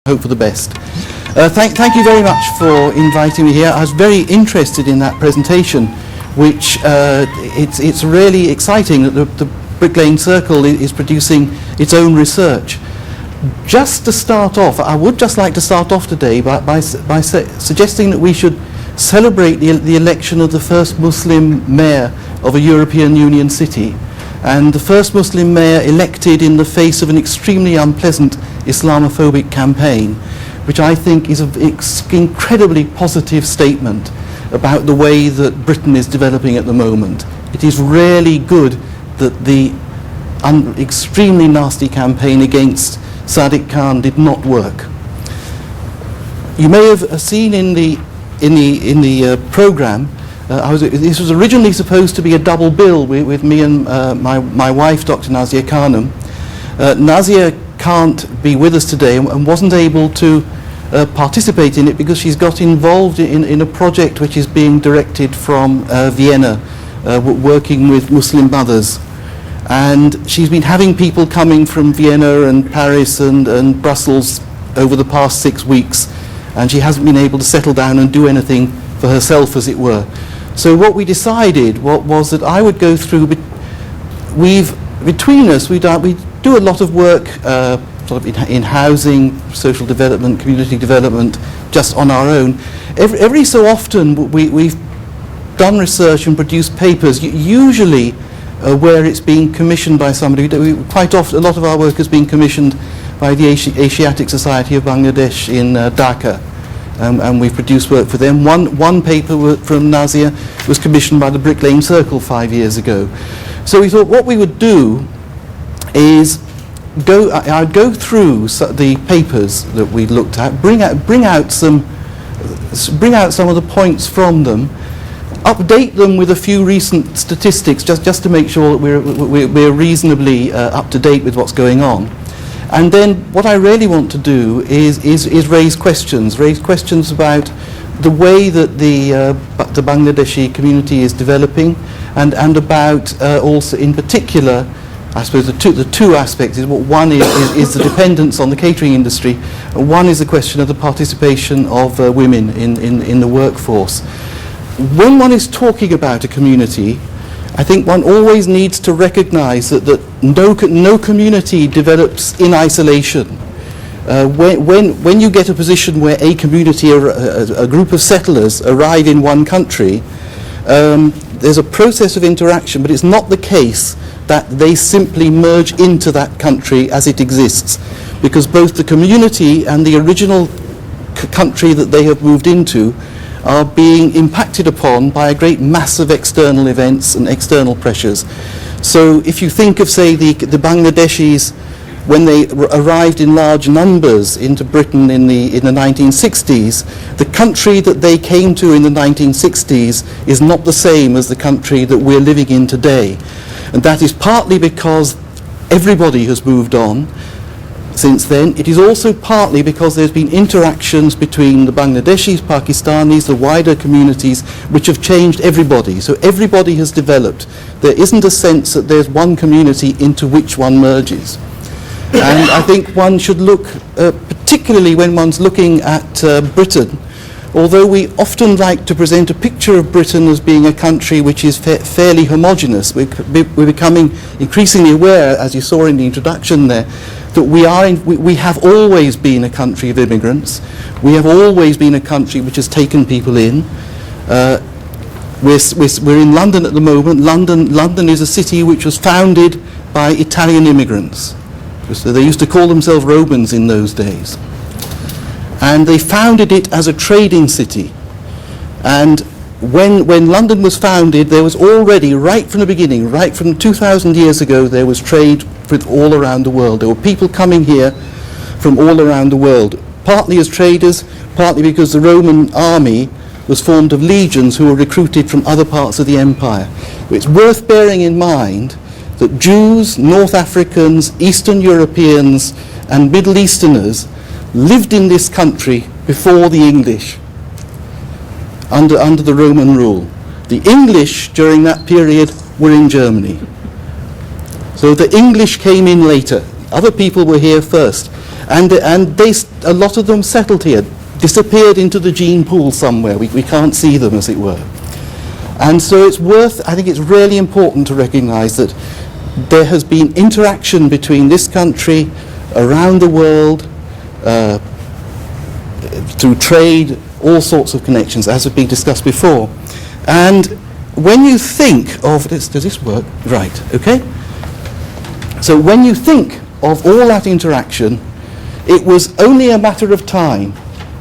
hope for the best. Thank you very much for inviting me here. I was very interested in that presentation, which it's really exciting that the Brick Lane Circle is producing its own research. Just to start off, I would just like to start off today by suggesting that we should celebrate the election of the first Muslim mayor of a European Union city, and the first Muslim mayor elected in the face of an extremely unpleasant Islamophobic campaign, which I think is an incredibly positive statement about the way that Britain is developing at the moment. It is really good that the extremely nasty campaign against Sadiq Khan did not work. You may have seen in the programme, this was originally supposed to be a double bill with me and my wife, Dr. Nazia Khanum. Nazia can't be with us today and wasn't able to participate in it because she's got involved in a project which is being directed from Vienna, working with Muslim mothers. And she's been having people coming from Vienna and Paris and Brussels over the past 6 weeks, and she hasn't been able to settle down and do anything for herself, as it were. So what we decided was that I would go through, between us, we do a lot of work sort of in housing, social development, community development, just on our own. Every so often we've done research and produced papers, usually where it's being commissioned by somebody. Quite often, a lot of our work has been commissioned by the Asiatic Society of Bangladesh in Dhaka, and we've produced work for them. One paper from Nazia was commissioned by the Brick Lane Circle 5 years ago. So we thought what we would do is I'd go through the papers that we looked at, bring out some of the points from them, update them with a few recent statistics, just to make sure that we're reasonably up to date with what's going on. And then what I really want to do is raise questions about the way that the Bangladeshi community is developing, and about also in particular, I suppose the two aspects is one is the dependence on the catering industry, and one is the question of the participation of women in the workforce. When one is talking about a community, I think one always needs to recognize that no community develops in isolation. When you get a position where a community, a group of settlers arrive in one country, there's a process of interaction, but it's not the case that they simply merge into that country as it exists, because both the community and the original country that they have moved into are being impacted upon by a great mass of external events and external pressures. So if you think of, say, the Bangladeshis, when they arrived in large numbers into Britain in the 1960s, the country that they came to in the 1960s is not the same as the country that we're living in today. And that is partly because everybody has moved on since then. It is also partly because there's been interactions between the Bangladeshis, Pakistanis, the wider communities, which have changed everybody. So everybody has developed. There isn't a sense that there's one community into which one merges. And I think one should look, particularly when one's looking at Britain, although we often like to present a picture of Britain as being a country which is fairly homogenous, we're becoming increasingly aware, as you saw in the introduction there, that we have always been a country of immigrants. We have always been a country which has taken people in. We're in London at the moment. London is a city which was founded by Italian immigrants. So they used to call themselves Romans in those days. And they founded it as a trading city. And when London was founded, there was already, right from the beginning, right from 2,000 years ago, there was trade with all around the world. There were people coming here from all around the world, partly as traders, partly because the Roman army was formed of legions who were recruited from other parts of the empire. It's worth bearing in mind that Jews, North Africans, Eastern Europeans, and Middle Easterners lived in this country before the English, under the Roman rule. The English during that period were in Germany. So the English came in later. Other people were here first. And a lot of them settled here, disappeared into the gene pool somewhere. We can't see them, as it were. And so I think it's really important to recognise that there has been interaction between this country, around the world, through trade, all sorts of connections, as have been discussed before. And when you think of, does this work? Right, okay. So when you think of all that interaction, it was only a matter of time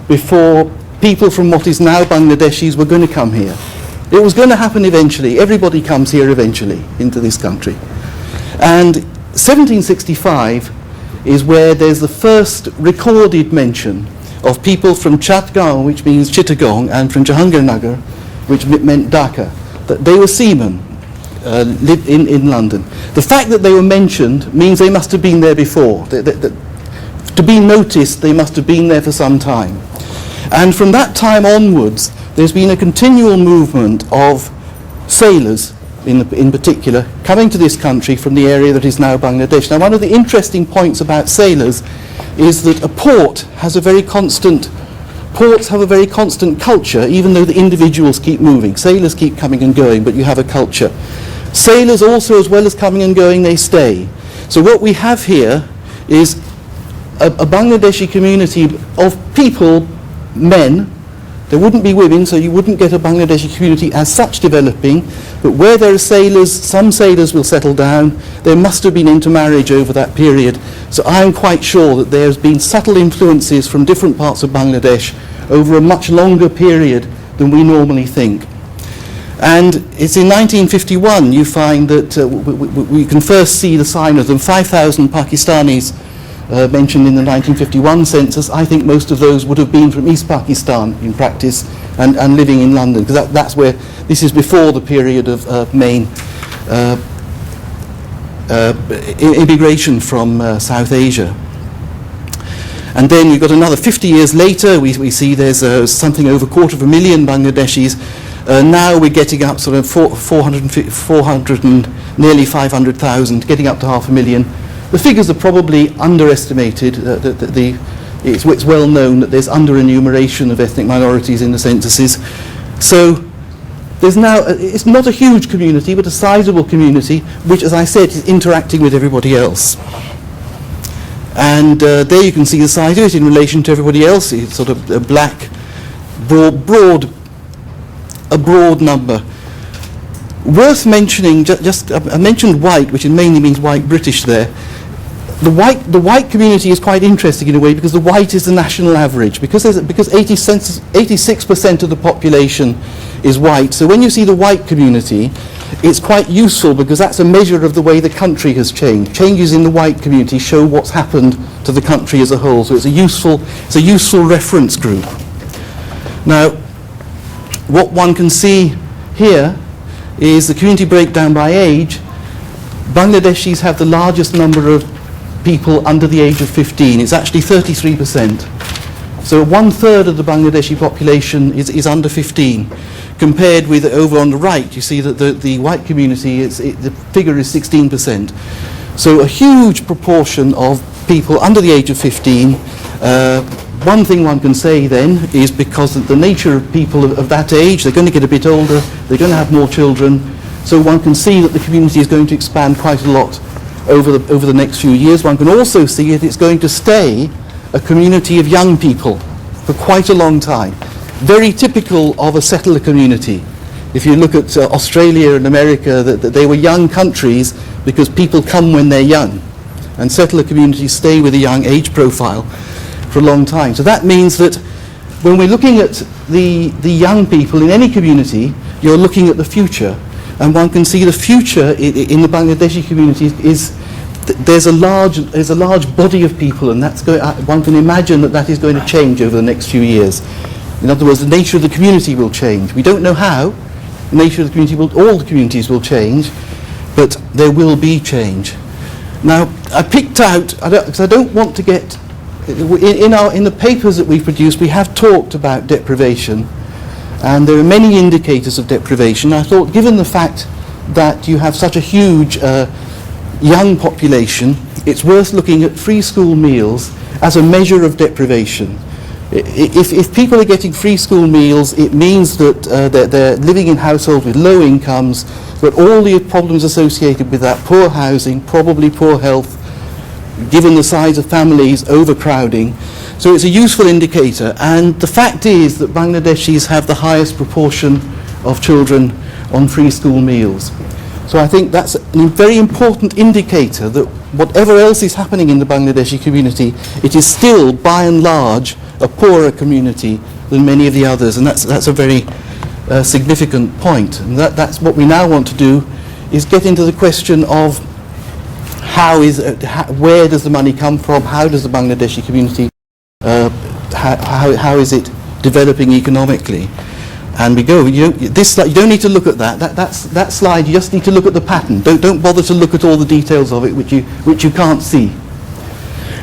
before people from what is now Bangladeshis were going to come here. It was going to happen eventually. Everybody comes here eventually into this country. And 1765 is where there's the first recorded mention of people from Chatgaon, which means Chittagong, and from Jahangirnagar, which meant Dhaka, that they were seamen, lived in London. The fact that they were mentioned means they must have been there before. To be noticed, they must have been there for some time. And from that time onwards, there's been a continual movement of sailors, in particular, coming to this country from the area that is now Bangladesh. Now, one of the interesting points about sailors is that a port has ports have a very constant culture, even though the individuals keep moving. Sailors keep coming and going, but you have a culture. Sailors also, as well as coming and going, they stay. So what we have here is a Bangladeshi community of people, men. There wouldn't be women, so you wouldn't get a Bangladeshi community as such developing. But where there are sailors, some sailors will settle down. There must have been intermarriage over that period. So I'm quite sure that there's been subtle influences from different parts of Bangladesh over a much longer period than we normally think. And it's in 1951 you find that we can first see the sign of them. 5,000 Pakistanis mentioned in the 1951 census. I think most of those would have been from East Pakistan in practice and living in London, because that's where, this is before the period of main immigration from South Asia. And then we've got another 50 years later, we see there's something over 250,000 Bangladeshis. Now we're getting up sort of 400 and nearly 500,000, getting up to 500,000. The figures are probably underestimated. It's well known that there's under-enumeration of ethnic minorities in the censuses. So there's now, it's not a huge community, but a sizable community, which, as I said, is interacting with everybody else. And there you can see the size of it in relation to everybody else. It's sort of a black, broad number. Worth mentioning, I mentioned white, which mainly means white British there. The white community is quite interesting in a way, because the white is the national average, because 86% of the population is white. So when you see the white community, it's quite useful, because that's a measure of the way the country has changed. Changes in the white community show what's happened to the country as a whole. So it's a useful reference group. Now, what one can see here is the community breakdown by age. Bangladeshis have the largest number of people under the age of 15. It's actually 33%. So 1/3 of the Bangladeshi population is under 15. Compared with over on the right, you see that the white community, the figure is 16%. So a huge proportion of people under the age of 15. One thing one can say then is, because of the nature of people of that age, they're going to get a bit older, they're going to have more children, so one can see that the community is going to expand quite a lot over the next few years. One can also see that it's going to stay a community of young people for quite a long time. Very typical of a settler community. If you look at Australia and America, that they were young countries because people come when they're young, and settler communities stay with a young age profile for a long time. So that means that when we're looking at the young people in any community, you're looking at the future. And one can see the future in the Bangladeshi community is there's a large body of people, and one can imagine that is going to change over the next few years. In other words, the nature of the community will change. We don't know how. The nature of the community all the communities will change, but there will be change. Now, I picked out, because I don't want to get in the papers that we've produced, we have talked about deprivation. And there are many indicators of deprivation. I thought, given the fact that you have such a huge young population, it's worth looking at free school meals as a measure of deprivation. If people are getting free school meals, it means that they're living in households with low incomes, but all the problems associated with that, poor housing, probably poor health, given the size of families, overcrowding. So it's a useful indicator, and the fact is that Bangladeshis have the highest proportion of children on free school meals. So I think that's a very important indicator that whatever else is happening in the Bangladeshi community, it is still, by and large, a poorer community than many of the others, and that's a very significant point. And that's what we now want to do, is get into the question of where does the money come from, how does the Bangladeshi community, how is it developing economically? And we go, this slide, you don't need to look at that slide, you just need to look at the pattern. Don't bother to look at all the details of it which you can't see.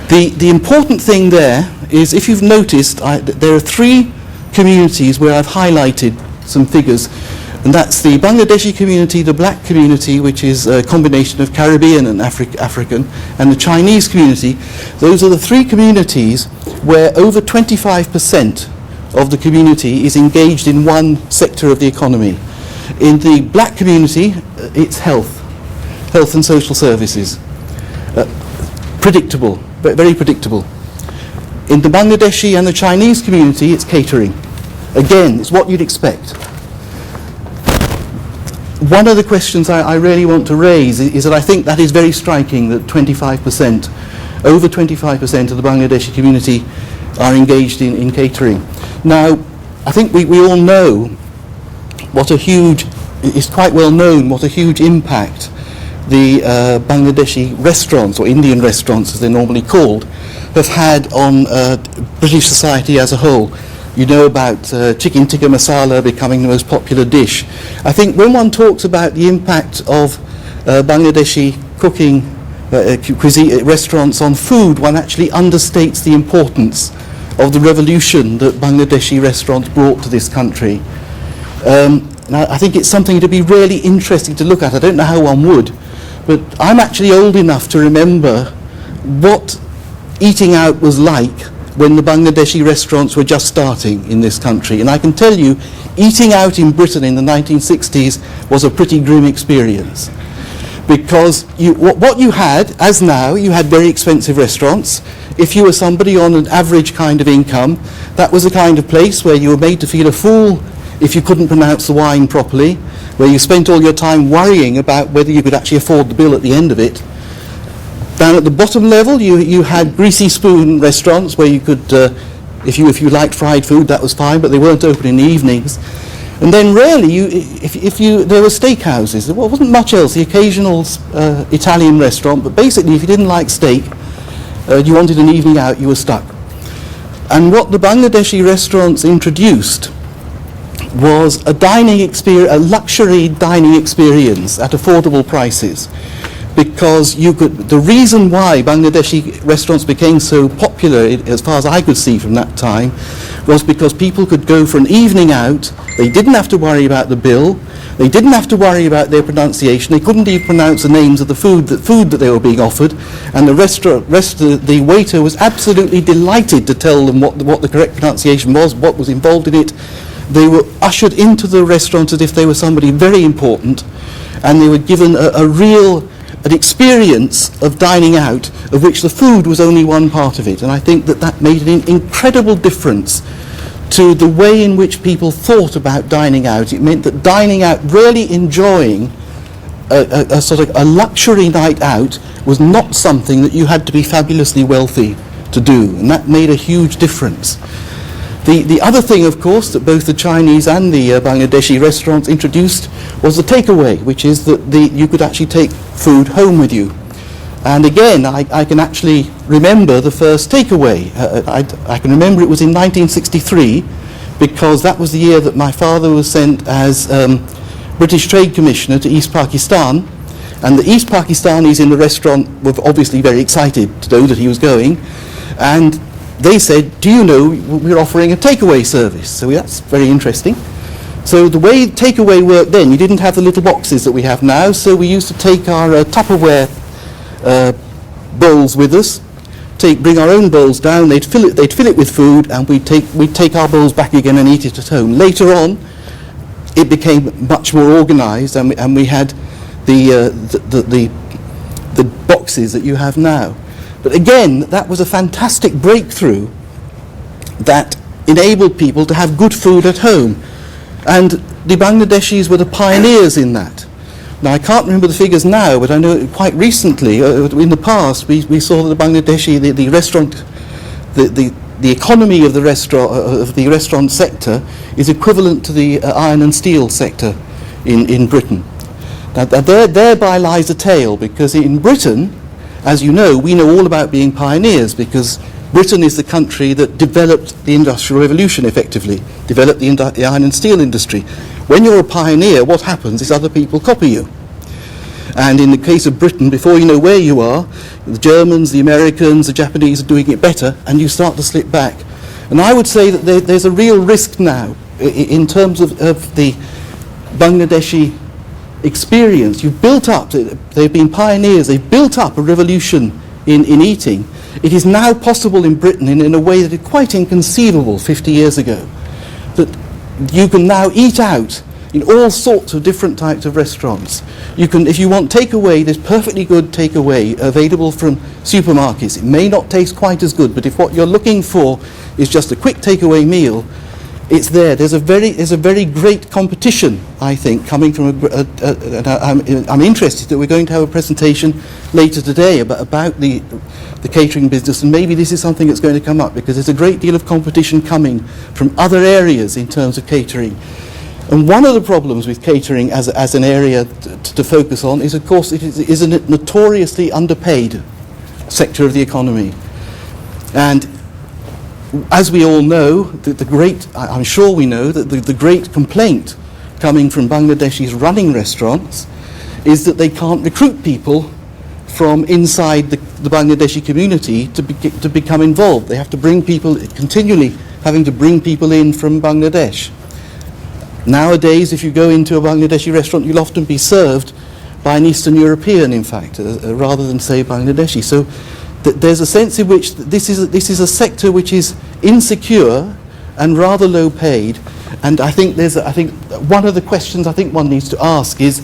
The important thing there is, if you've noticed, there are three communities where I've highlighted some figures, and that's the Bangladeshi community, the black community, which is a combination of Caribbean and African, and the Chinese community. Those are the three communities where over 25% of the community is engaged in one sector of the economy. In the black community, it's health and social services. Predictable, very predictable. In the Bangladeshi and the Chinese community, it's catering. Again, it's what you'd expect. One of the questions I really want to raise is that I think that is very striking, that 25%, over 25% of the Bangladeshi community are engaged in catering. Now, I think we all know it's quite well known what a huge impact the Bangladeshi restaurants, or Indian restaurants as they're normally called, have had on British society as a whole. You know about chicken tikka masala becoming the most popular dish. I think when one talks about the impact of Bangladeshi cooking cuisine restaurants on food, one actually understates the importance of the revolution that Bangladeshi restaurants brought to this country. Now, I think it's something to be really interesting to look at. I don't know how one would, but I'm actually old enough to remember what eating out was like when the Bangladeshi restaurants were just starting in this country. And I can tell you, eating out in Britain in the 1960s was a pretty grim experience. Because what you had, as now, you had very expensive restaurants. If you were somebody on an average kind of income, that was the kind of place where you were made to feel a fool if you couldn't pronounce the wine properly, where you spent all your time worrying about whether you could actually afford the bill at the end of it. Down at the bottom level, you had greasy spoon restaurants where you could, if you liked fried food, that was fine, but they weren't open in the evenings. And then rarely, there were steakhouses. There wasn't much else, the occasional Italian restaurant, but basically if you didn't like steak, you wanted an evening out, you were stuck. And what the Bangladeshi restaurants introduced was a luxury dining experience at affordable prices. Because the reason why Bangladeshi restaurants became so popular, as far as I could see from that time, was because people could go for an evening out, they didn't have to worry about the bill, they didn't have to worry about their pronunciation, they couldn't even pronounce the names of the food that they were being offered, and the waiter was absolutely delighted to tell them what the correct pronunciation was, what was involved in it. They were ushered into the restaurant as if they were somebody very important, and they were given an experience of dining out, of which the food was only one part of it. And I think that made an incredible difference to the way in which people thought about dining out. It meant that dining out, really enjoying a sort of a luxury night out, was not something that you had to be fabulously wealthy to do, and that made a huge difference. The other thing, of course, that both the Chinese and the Bangladeshi restaurants introduced was the takeaway, which is that you could actually take food home with you. And again, I can actually remember the first takeaway. I can remember it was in 1963, because that was the year that my father was sent as British Trade Commissioner to East Pakistan. And the East Pakistanis in the restaurant were obviously very excited to know that he was going. And they said, do you know we're offering a takeaway service? So that's very interesting. So the way takeaway worked then, you didn't have the little boxes that we have now, so we used to take our Tupperware bowls with us, bring our own bowls down, they'd fill it with food, and we'd take our bowls back again and eat it at home. Later on, it became much more organised, and we had the boxes that you have now. But again, that was a fantastic breakthrough that enabled people to have good food at home. And the Bangladeshis were the pioneers in that. Now, I can't remember the figures now, but I know quite recently, in the past, we saw that the Bangladeshi, the restaurant, the economy of the restaurant sector is equivalent to the iron and steel sector in Britain. Now, thereby lies a tale, because in Britain, as you know, we know all about being pioneers, because Britain is the country that developed the Industrial Revolution effectively, developed the iron and steel industry. When you're a pioneer, what happens is other people copy you. And in the case of Britain, before you know where you are, the Germans, the Americans, the Japanese are doing it better, and you start to slip back. And I would say that there's a real risk now in terms of the Bangladeshi experience. You've built up, they've been pioneers, they've built up a revolution in eating. It is now possible in Britain in a way that is quite inconceivable 50 years ago, that you can now eat out in all sorts of different types of restaurants. You can, if you want takeaway, there's perfectly good takeaway available from supermarkets. It may not taste quite as good, but if what you're looking for is just a quick takeaway meal, it's there. There's a very great competition, I think, coming from I'm interested that we're going to have a presentation later today about the catering business, and maybe this is something that's going to come up, because there's a great deal of competition coming from other areas in terms of catering. And one of the problems with catering as an area to focus on is, of course, it is a notoriously underpaid sector of the economy. And as we all know, I'm sure we know that the great complaint coming from Bangladeshis running restaurants is that they can't recruit people from inside the Bangladeshi community to become involved. They have to bring people, continually having to bring people in from Bangladesh. Nowadays, if you go into a Bangladeshi restaurant, you'll often be served by an Eastern European, in fact, rather than, say, Bangladeshi. So there's a sense in which this is a sector which is insecure and rather low paid. And I think one of the questions I think one needs to ask is,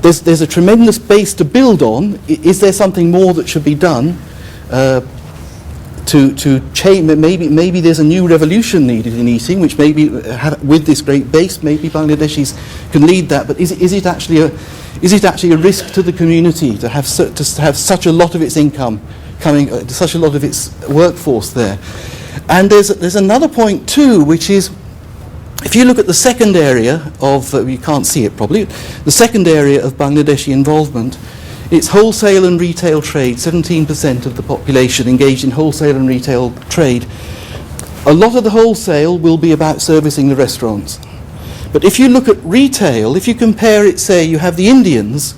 there's a tremendous base to build on. Is there something more that should be done to change? Maybe there's a new revolution needed in eating, which maybe with this great base, maybe Bangladeshis can lead that. But is it actually a risk to the community to have such a lot of its income coming, such a lot of its workforce there? And there's another point too, which is, if you look at the second area of, you can't see it probably, the second area of Bangladeshi involvement, it's wholesale and retail trade. 17% of the population engaged in wholesale and retail trade. A lot of the wholesale will be about servicing the restaurants. But if you look at retail, if you compare it, say, you have the Indians,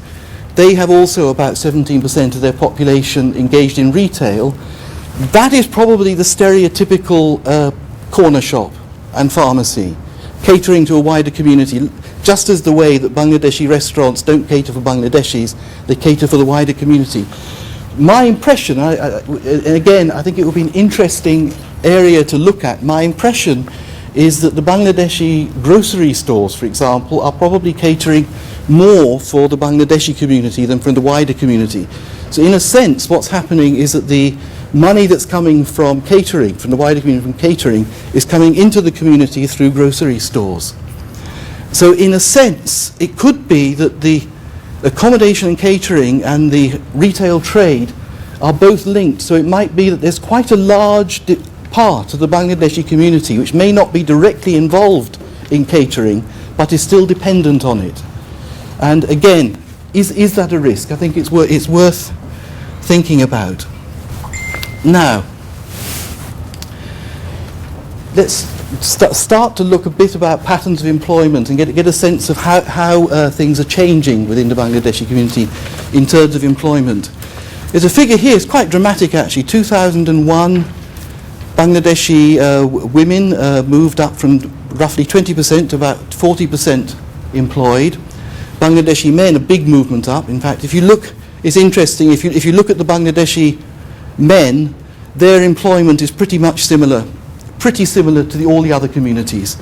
they have also about 17% of their population engaged in retail. That is probably the stereotypical corner shop and pharmacy, catering to a wider community, just as the way that Bangladeshi restaurants don't cater for Bangladeshis, they cater for the wider community. My impression, and again, I think it would be an interesting area to look at, my impression is that the Bangladeshi grocery stores, for example, are probably catering more for the Bangladeshi community than for the wider community. So in a sense, what's happening is that the money that's coming from catering, from the wider community from catering, is coming into the community through grocery stores. So in a sense, it could be that the accommodation and catering and the retail trade are both linked. So it might be that there's quite a large part of the Bangladeshi community which may not be directly involved in catering, but is still dependent on it. And again, is that a risk? I think it's worth thinking about. Now, let's start to look a bit about patterns of employment and get a sense of how things are changing within the Bangladeshi community in terms of employment. There's a figure here, it's quite dramatic actually. 2001, Bangladeshi women moved up from roughly 20% to about 40% employed. Bangladeshi men, a big movement up. In fact, if you look, it's interesting, if you look at the Bangladeshi men, their employment is pretty much similar, pretty similar to all the other communities.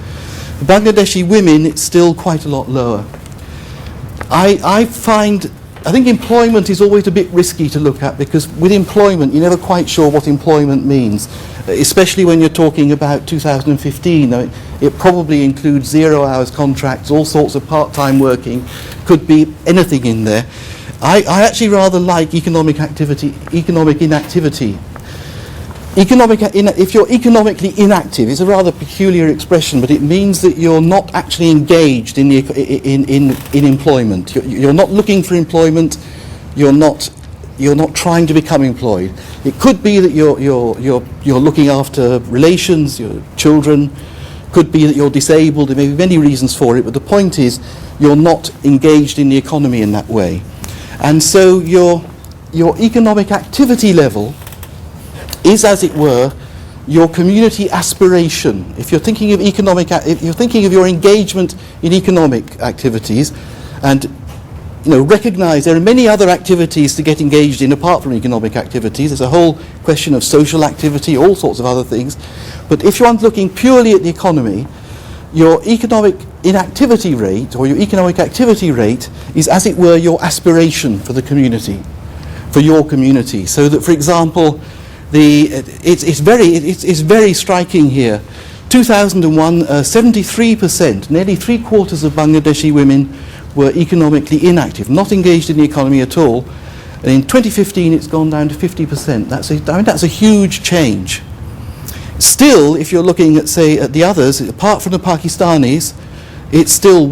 The Bangladeshi women, it's still quite a lot lower. I think employment is always a bit risky to look at, because with employment you're never quite sure what employment means, especially when you're talking about 2015. It probably includes 0 hours contracts, all sorts of part-time working, could be anything in there. I actually rather like economic inactivity. If you're economically inactive, it's a rather peculiar expression, but it means that you're not actually engaged in employment. You're not looking for employment. You're not trying to become employed. It could be that you're looking after relations, your children. Could be that you're disabled. There may be many reasons for it, but the point is you're not engaged in the economy in that way, and so your economic activity level is, as it were, your community aspiration. If you're thinking of if you're thinking of your engagement in economic activities, and recognise there are many other activities to get engaged in apart from economic activities. There's a whole question of social activity, all sorts of other things. But if you're looking purely at the economy, your economic inactivity rate, or your economic activity rate, is, as it were, your aspiration for the community, for your community. So that, for example, it's very striking here. 2001, 73%, nearly 3/4 of Bangladeshi women were economically inactive, not engaged in the economy at all. And in 2015, it's gone down to 50%. That's a huge change. Still, if you're looking at, say, at the others, apart from the Pakistanis, it's still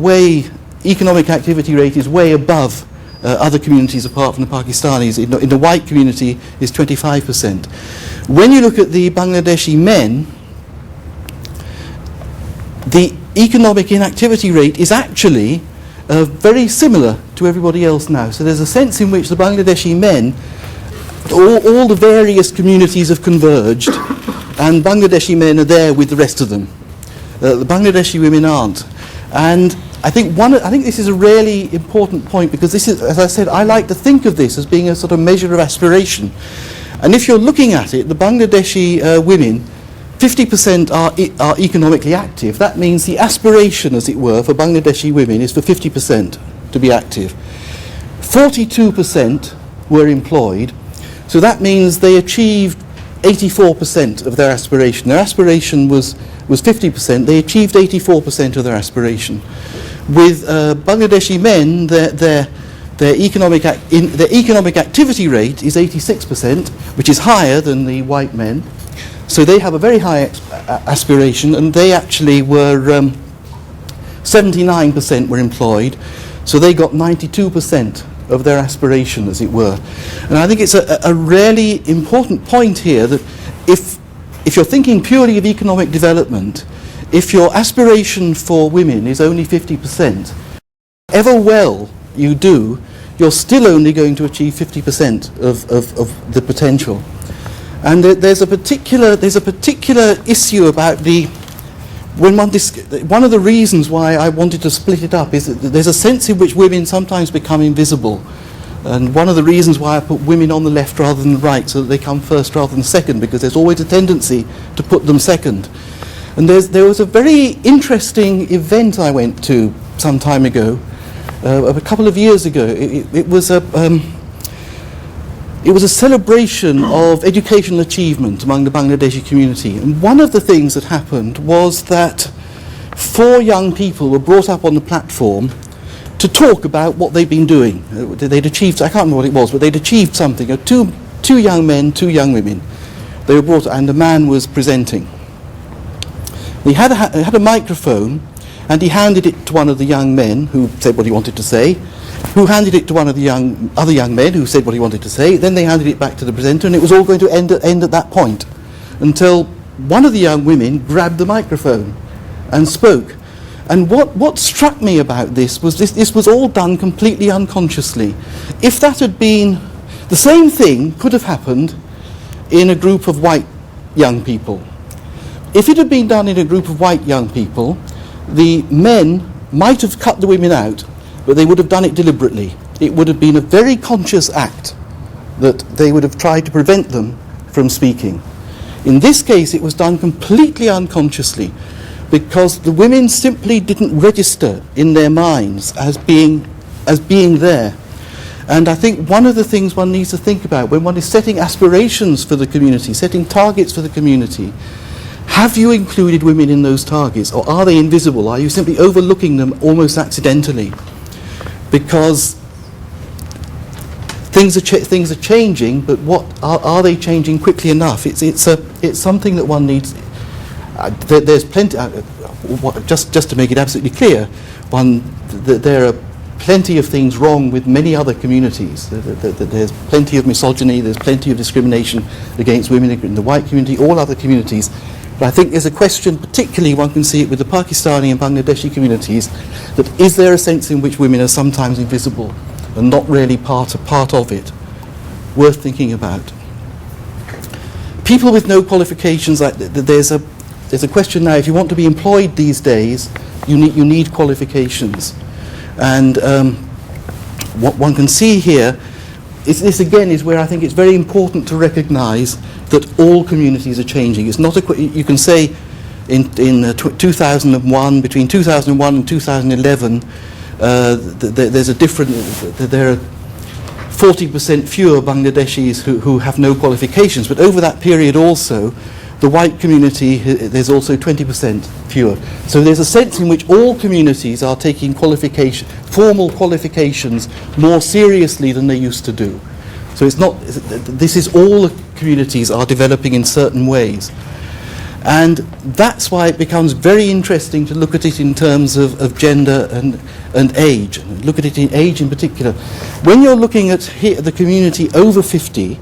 economic activity rate is way above other communities apart from the Pakistanis. In the white community is 25%. When you look at the Bangladeshi men, the economic inactivity rate is actually very similar to everybody else now. So there's a sense in which the Bangladeshi men, all the various communities have converged, and Bangladeshi men are there with the rest of them. The Bangladeshi women aren't. And I think this is a really important point, because this is, as I said, I like to think of this as being a sort of measure of aspiration. And if you're looking at it, the Bangladeshi women, 50% are economically active. That means the aspiration, as it were, for Bangladeshi women is for 50% to be active. 42% were employed, so that means they achieved 84% of their aspiration. Their aspiration was 50%. They achieved 84% of their aspiration. With Bangladeshi men, their economic activity rate is 86%, which is higher than the white men. So they have a very high aspiration, and they actually were 79% were employed, so they got 92% of their aspiration, as it were. And I think it's a really important point here that if you're thinking purely of economic development, if your aspiration for women is only 50%, however well you do, you're still only going to achieve 50% of the potential. And there's a particular issue about one of the reasons why I wanted to split it up is that there's a sense in which women sometimes become invisible. And one of the reasons why I put women on the left rather than the right, so that they come first rather than second, because there's always a tendency to put them second. And there was a very interesting event I went to some time ago, a couple of years ago. It was a celebration of educational achievement among the Bangladeshi community. And one of the things that happened was that 4 young people were brought up on the platform to talk about what they'd been doing. They'd achieved, I can't remember what it was, but they'd achieved something. Two young men, 2 young women. They were brought, and a man was presenting. He had a microphone, and he handed it to one of the young men who said what he wanted to say, who handed it to one of the other young men who said what he wanted to say. Then they handed it back to the presenter, and it was all going to end at that point, until one of the young women grabbed the microphone and spoke. And what struck me about this was this was all done completely unconsciously. If that had been, the same thing could have happened in a group of white young people. If it had been done in a group of white young people, the men might have cut the women out, but they would have done it deliberately. It would have been a very conscious act that they would have tried to prevent them from speaking. In this case, it was done completely unconsciously, because the women simply didn't register in their minds as being there. And I think one of the things one needs to think about when one is setting aspirations for the community, setting targets for the community, have you included women in those targets, or are they invisible? Are you simply overlooking them almost accidentally? Because things are changing, but what are they changing quickly enough? It's something that one needs. There's plenty. Just to make it absolutely clear, there are plenty of things wrong with many other communities. There's plenty of misogyny. There's plenty of discrimination against women in the white community, all other communities. But I think there's a question, particularly one can see it with the Pakistani and Bangladeshi communities, that is there a sense in which women are sometimes invisible and not really part of it? Worth thinking about. People with no qualifications, there's a question now, if you want to be employed these days, you need qualifications. And what one can see here is this again is where I think it's very important to recognise that all communities are changing. It's not you can say in 2001, between 2001 and 2011, there's a different. There are 40% fewer Bangladeshis who have no qualifications, but over that period also, the white community, there's also 20% fewer. So there's a sense in which all communities are taking formal qualifications more seriously than they used to do. So it's not, this is all the communities are developing in certain ways. And that's why it becomes very interesting to look at it in terms of gender and age. Look at it in age in particular. When you're looking at the community over 50,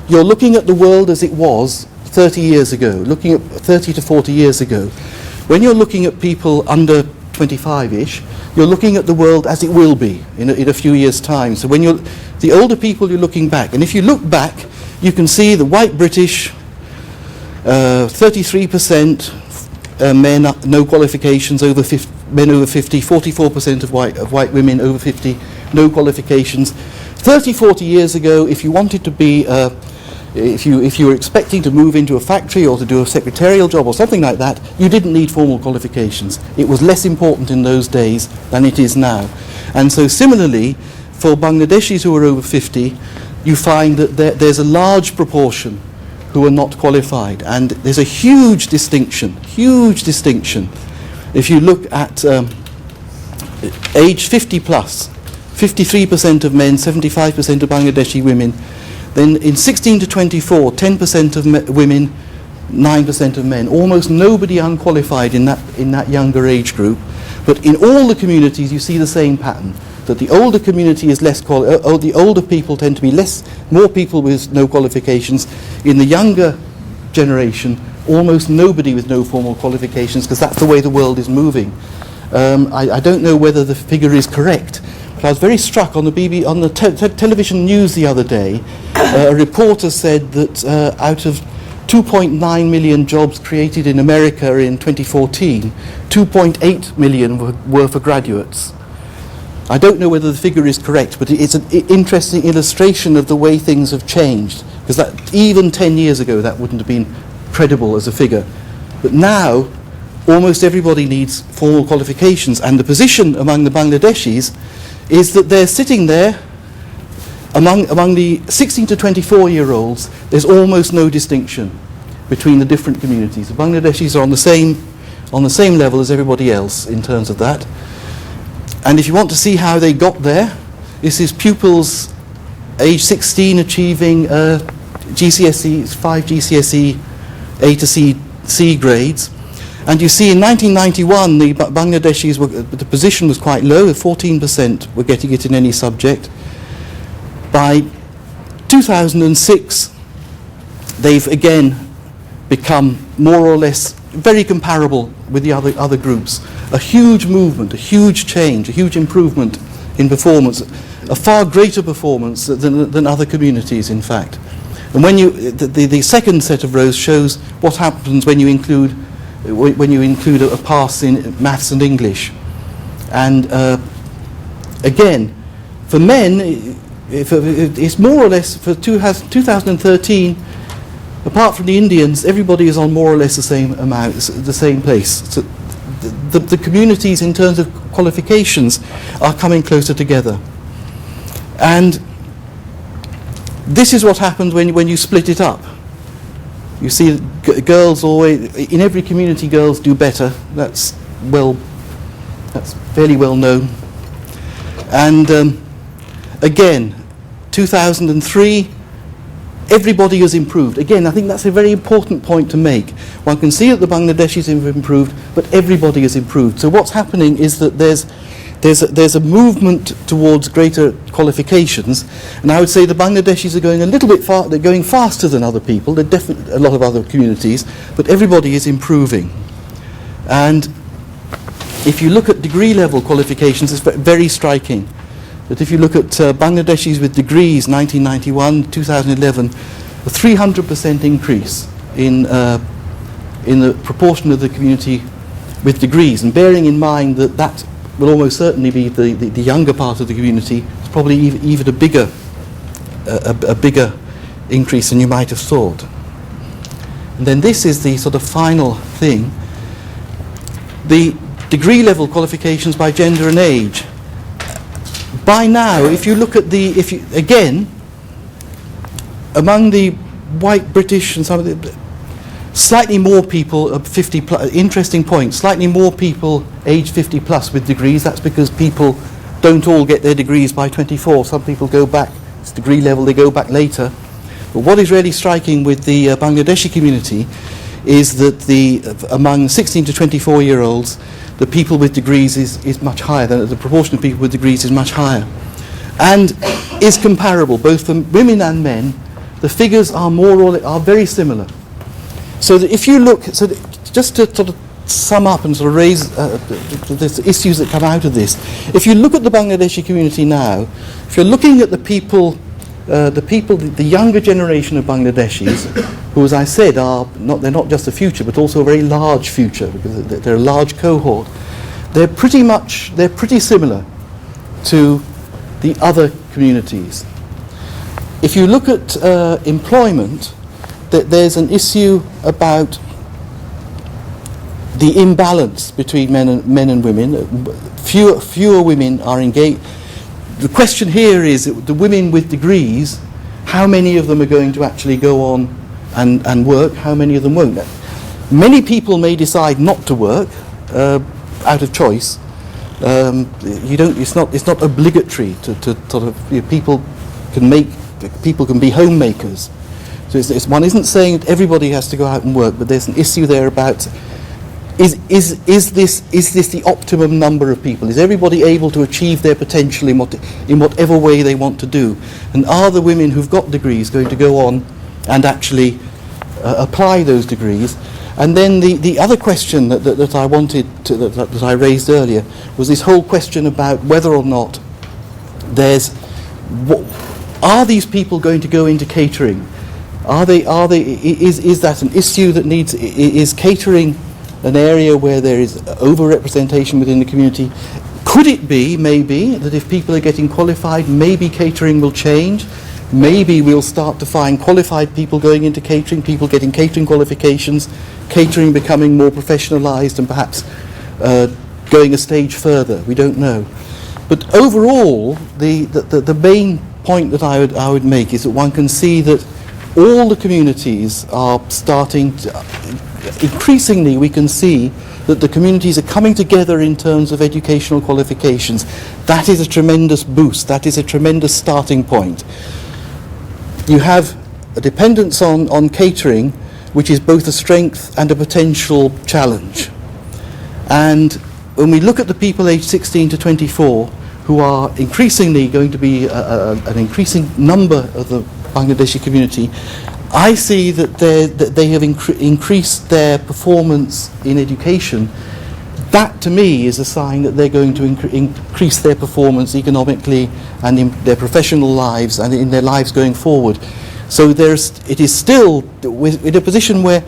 you're looking at the world as it was 30 years ago, looking at 30 to 40 years ago. When you're looking at people under 25-ish, you're looking at the world as it will be in a few years' time. So when the older people, you're looking back. And if you look back, you can see the white British, 33% men, no qualifications, men over 50, 44% of white women over 50, no qualifications. 30, 40 years ago, if you wanted to be if you were expecting to move into a factory or to do a secretarial job or something like that, you didn't need formal qualifications. It was less important in those days than it is now. And so similarly, for Bangladeshis who are over 50, you find that there's a large proportion who are not qualified. And there's a huge distinction. If you look at age 50 plus, 53% of men, 75% of Bangladeshi women. Then in 16 to 24, 10% of women, 9% of men. Almost nobody unqualified in that younger age group. But in all the communities, you see the same pattern. That the older community is less the older people tend to be more people with no qualifications. In the younger generation, almost nobody with no formal qualifications, because that's the way the world is moving. I don't know whether the figure is correct. I was very struck on the television news the other day. A reporter said that out of 2.9 million jobs created in America in 2014, 2.8 million were for graduates. I don't know whether the figure is correct, but it's an interesting illustration of the way things have changed. Because even 10 years ago, that wouldn't have been credible as a figure. But now, almost everybody needs formal qualifications, and the position among the Bangladeshis is that they're sitting there among the 16 to 24-year-olds. There's almost no distinction between the different communities. The Bangladeshis are on the same level as everybody else in terms of that. And if you want to see how they got there, this is pupils age 16 achieving GCSE, 5 GCSE A to C grades. And you see in 1991, the Bangladeshis, the position was quite low, 14% were getting it in any subject. By 2006, they've again become more or less very comparable with the other groups. A huge movement, a huge change, a huge improvement in performance, a far greater performance than other communities, in fact. And when the second set of rows shows what happens when you include a pass in maths and English. And again, for men, it's more or less, for 2013, Apart from the Indians, everybody is on more or less the same amount, the same place. So the communities in terms of qualifications are coming closer together. And this is what happens when you split it up. You see girls always, in every community girls do better. That's fairly well known. And again, 2003, everybody has improved. Again, I think that's a very important point to make. One can see that the Bangladeshis have improved, but everybody has improved. So what's happening is that there's a movement towards greater qualifications, and I would say the Bangladeshis are going a little bit far. They're going faster than other people. They're definitely a lot of other communities, but everybody is improving. And if you look at degree level qualifications, it's very striking. That if you look at Bangladeshis with degrees, 1991, 2011, a 300% increase in the proportion of the community with degrees, and bearing in mind that that will almost certainly be the younger part of the community, it's probably even a bigger increase than you might have thought. And then this is the sort of final thing, the degree level qualifications by gender and age. By now, if you look at again, among the white British and some of the, slightly more people of 50 plus, interesting point, slightly more people aged 50 plus with degrees. That's because people don't all get their degrees by 24. Some people go back, it's degree level, they go back later. But what is really striking with the Bangladeshi community is that among 16 to 24-year-olds, the people with degrees is much higher. The proportion of people with degrees is much higher, and is comparable both for women and men. The figures are very similar. So that if you look, just to sort of sum up and sort of raise the issues that come out of this, if you look at the Bangladeshi community now, if you're looking at the younger generation of Bangladeshis, who, as I said, they're not just a future, but also a very large future, because they're a large cohort. They're pretty similar to the other communities. If you look at employment, there's an issue about the imbalance between men and women. Fewer women are engaged. The question here is the women with degrees, how many of them are going to actually go on and work, how many of them won't. Many people may decide not to work out of choice. It's not obligatory to sort of, people can be homemakers. So one isn't saying that everybody has to go out and work, but there's an issue there about is this the optimum number of people? Is everybody able to achieve their potential in whatever way they want to do? And are the women who've got degrees going to go on and actually apply those degrees? And then the other question that I wanted that I raised earlier was this whole question about whether or not are these people going to go into catering? Is that an issue that is catering an area where there is over-representation within the community? Could it be, maybe, that if people are getting qualified, maybe catering will change? Maybe we'll start to find qualified people going into catering, people getting catering qualifications, catering becoming more professionalised and perhaps going a stage further. We don't know. But overall, the main point that I would make is that one can see that all the communities are starting to, increasingly we can see that the communities are coming together in terms of educational qualifications. That is a tremendous boost. That is a tremendous starting point. You have a dependence on catering, which is both a strength and a potential challenge. And when we look at the people aged 16 to 24, who are increasingly going to be an increasing number of the Bangladeshi community, I see that they have increased their performance in education. That, to me, is a sign that they're going to increase their performance economically and in their professional lives and in their lives going forward. So it is still in a position where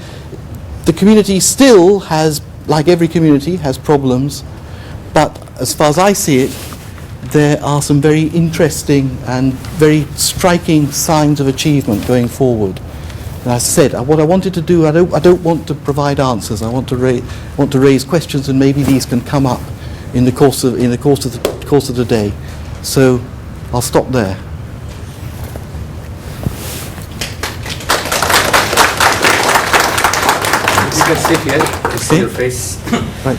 the community still has, like every community, has problems, but as far as I see it, there are some very interesting and very striking signs of achievement going forward. And as I said, what I wanted to do, I don't want to provide answers. I want to raise questions, and maybe these can come up in the course of the day. So I'll stop there. You can sit here to see your face. Right.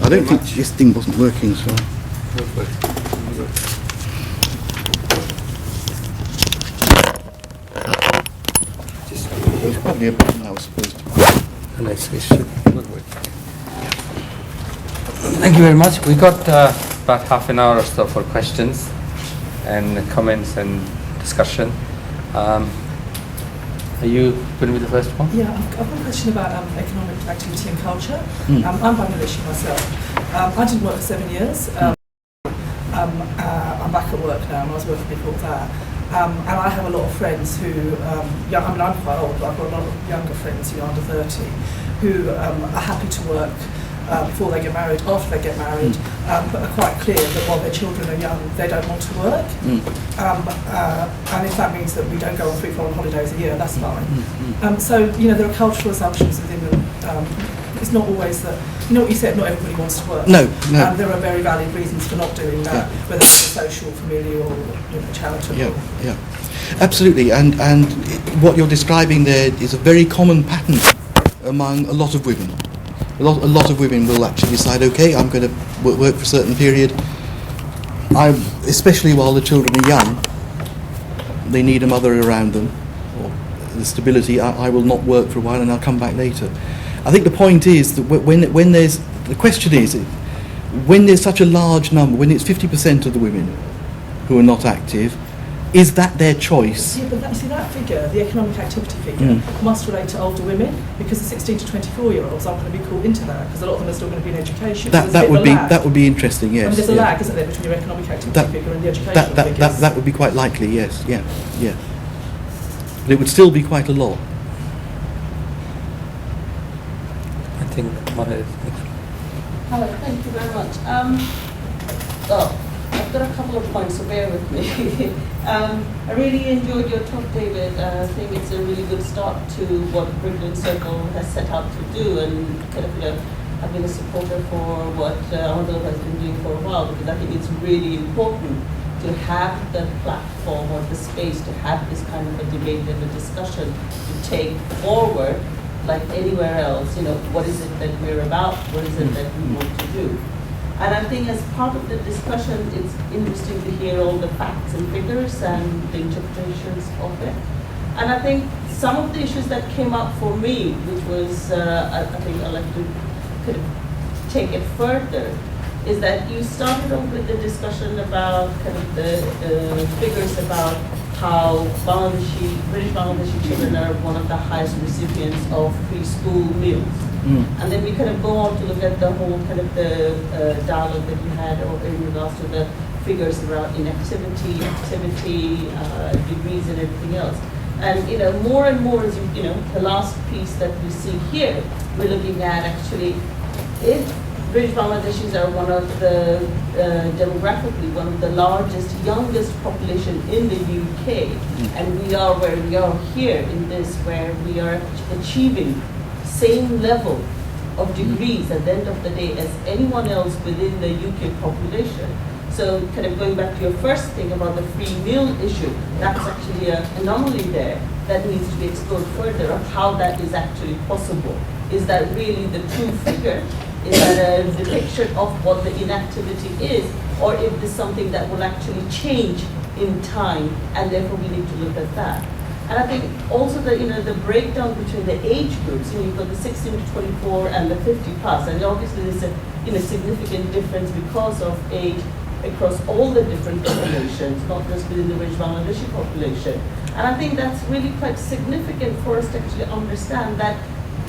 I don't think this thing wasn't working, so. There's probably a button I was supposed to. Thank you very much. We got about half an hour or so for questions and comments and discussion. Are you going to be the first one? Yeah, I've got a question about economic activity and culture. I'm Bangladeshi myself. I didn't work for 7 years. I'm back at work now, and I was working before that. And I have a lot of friends who, I'm quite old, but I've got a lot of younger friends, under 30, who are happy to work before they get married, after they get married, but are quite clear that while their children are young, they don't want to work. And if that means that we don't go on 3 foreign holidays a year, that's fine. So, there are cultural assumptions within them. It's not always that, what you said, not everybody wants to work. No. There are very valid reasons for not doing that, whether it's social, familial, charitable. Yeah. Absolutely. And what you're describing there is a very common pattern among a lot of women. A lot of women will actually decide, okay, I'm going to work for a certain period. Especially while the children are young, they need a mother around them, or the stability. I will not work for a while and I'll come back later. I think the point is that when there's such a large number, when it's 50% of the women who are not active, is that their choice? Yeah, but that figure, the economic activity figure, must relate to older women, because the 16 to 24-year-olds aren't going to be called into that, because a lot of them are still going to be in education. That would be interesting. Yes. There's a lag, isn't there, between your economic activity figure and the educational figures? That would be quite likely. Yes. Yeah. But it would still be quite a lot. I think Mara is Hello, thank you very much. I've got a couple of points, so bear with me. I really enjoyed your talk, David. I think it's a really good start to what Brooklyn Circle has set out to do, and kind of, I've been a supporter for what Honorable has been doing for a while, because I think it's really important to have the platform or the space to have this kind of a debate and a discussion to take forward, like anywhere else. What is it that we're about? What is it that we want to do? And I think as part of the discussion, it's interesting to hear all the facts and figures and the interpretations of it. And I think some of the issues that came up for me, which was, I think I'd like to kind of take it further, is that you started off with the discussion about kind of the figures about how British Bangladeshi children are one of the highest recipients of free school meals. And then we kind of go on to look at the whole kind of the dialogue that you had in regards to the figures around inactivity, activity, degrees and everything else. And more and more, as the last piece that we see here, we're looking at actually if British Bangladeshis are one of the, demographically, one of the largest, youngest population in the UK, and we are where we are here in this, where we are achieving same level of degrees at the end of the day as anyone else within the UK population. So kind of going back to your first thing about the free meal issue, that's actually an anomaly there that needs to be explored further of how that is actually possible. Is that really the true figure? Is that a depiction of what the inactivity is, or if there's something that will actually change in time, and therefore we need to look at that. And I think also the the breakdown between the age groups. You've got the 16 to 24 and the 50 plus, and obviously there's a significant difference because of age across all the different populations, not just within the British Bangladeshi population. And I think that's really quite significant for us to actually understand that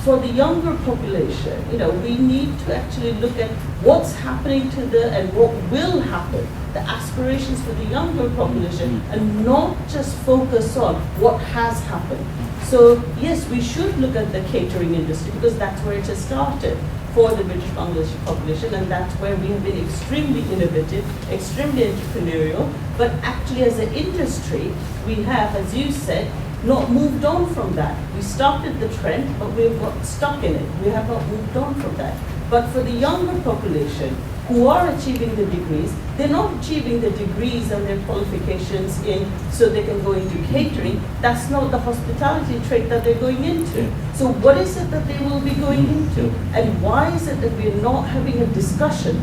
for the younger population, we need to actually look at what's happening to and what will happen, the aspirations for the younger population, and not just focus on what has happened. So yes, we should look at the catering industry because that's where it has started. for the British Bangladeshi population, and that's where we have been extremely innovative, extremely entrepreneurial, but actually as an industry, we have, as you said, not moved on from that. We started the trend, but we've got stuck in it. We have not moved on from that. But for the younger population who are achieving the degrees, they're not achieving the degrees and their qualifications in so they can go into catering. That's not the hospitality trade that they're going into. So what is it that they will be going into? And why is it that we're not having a discussion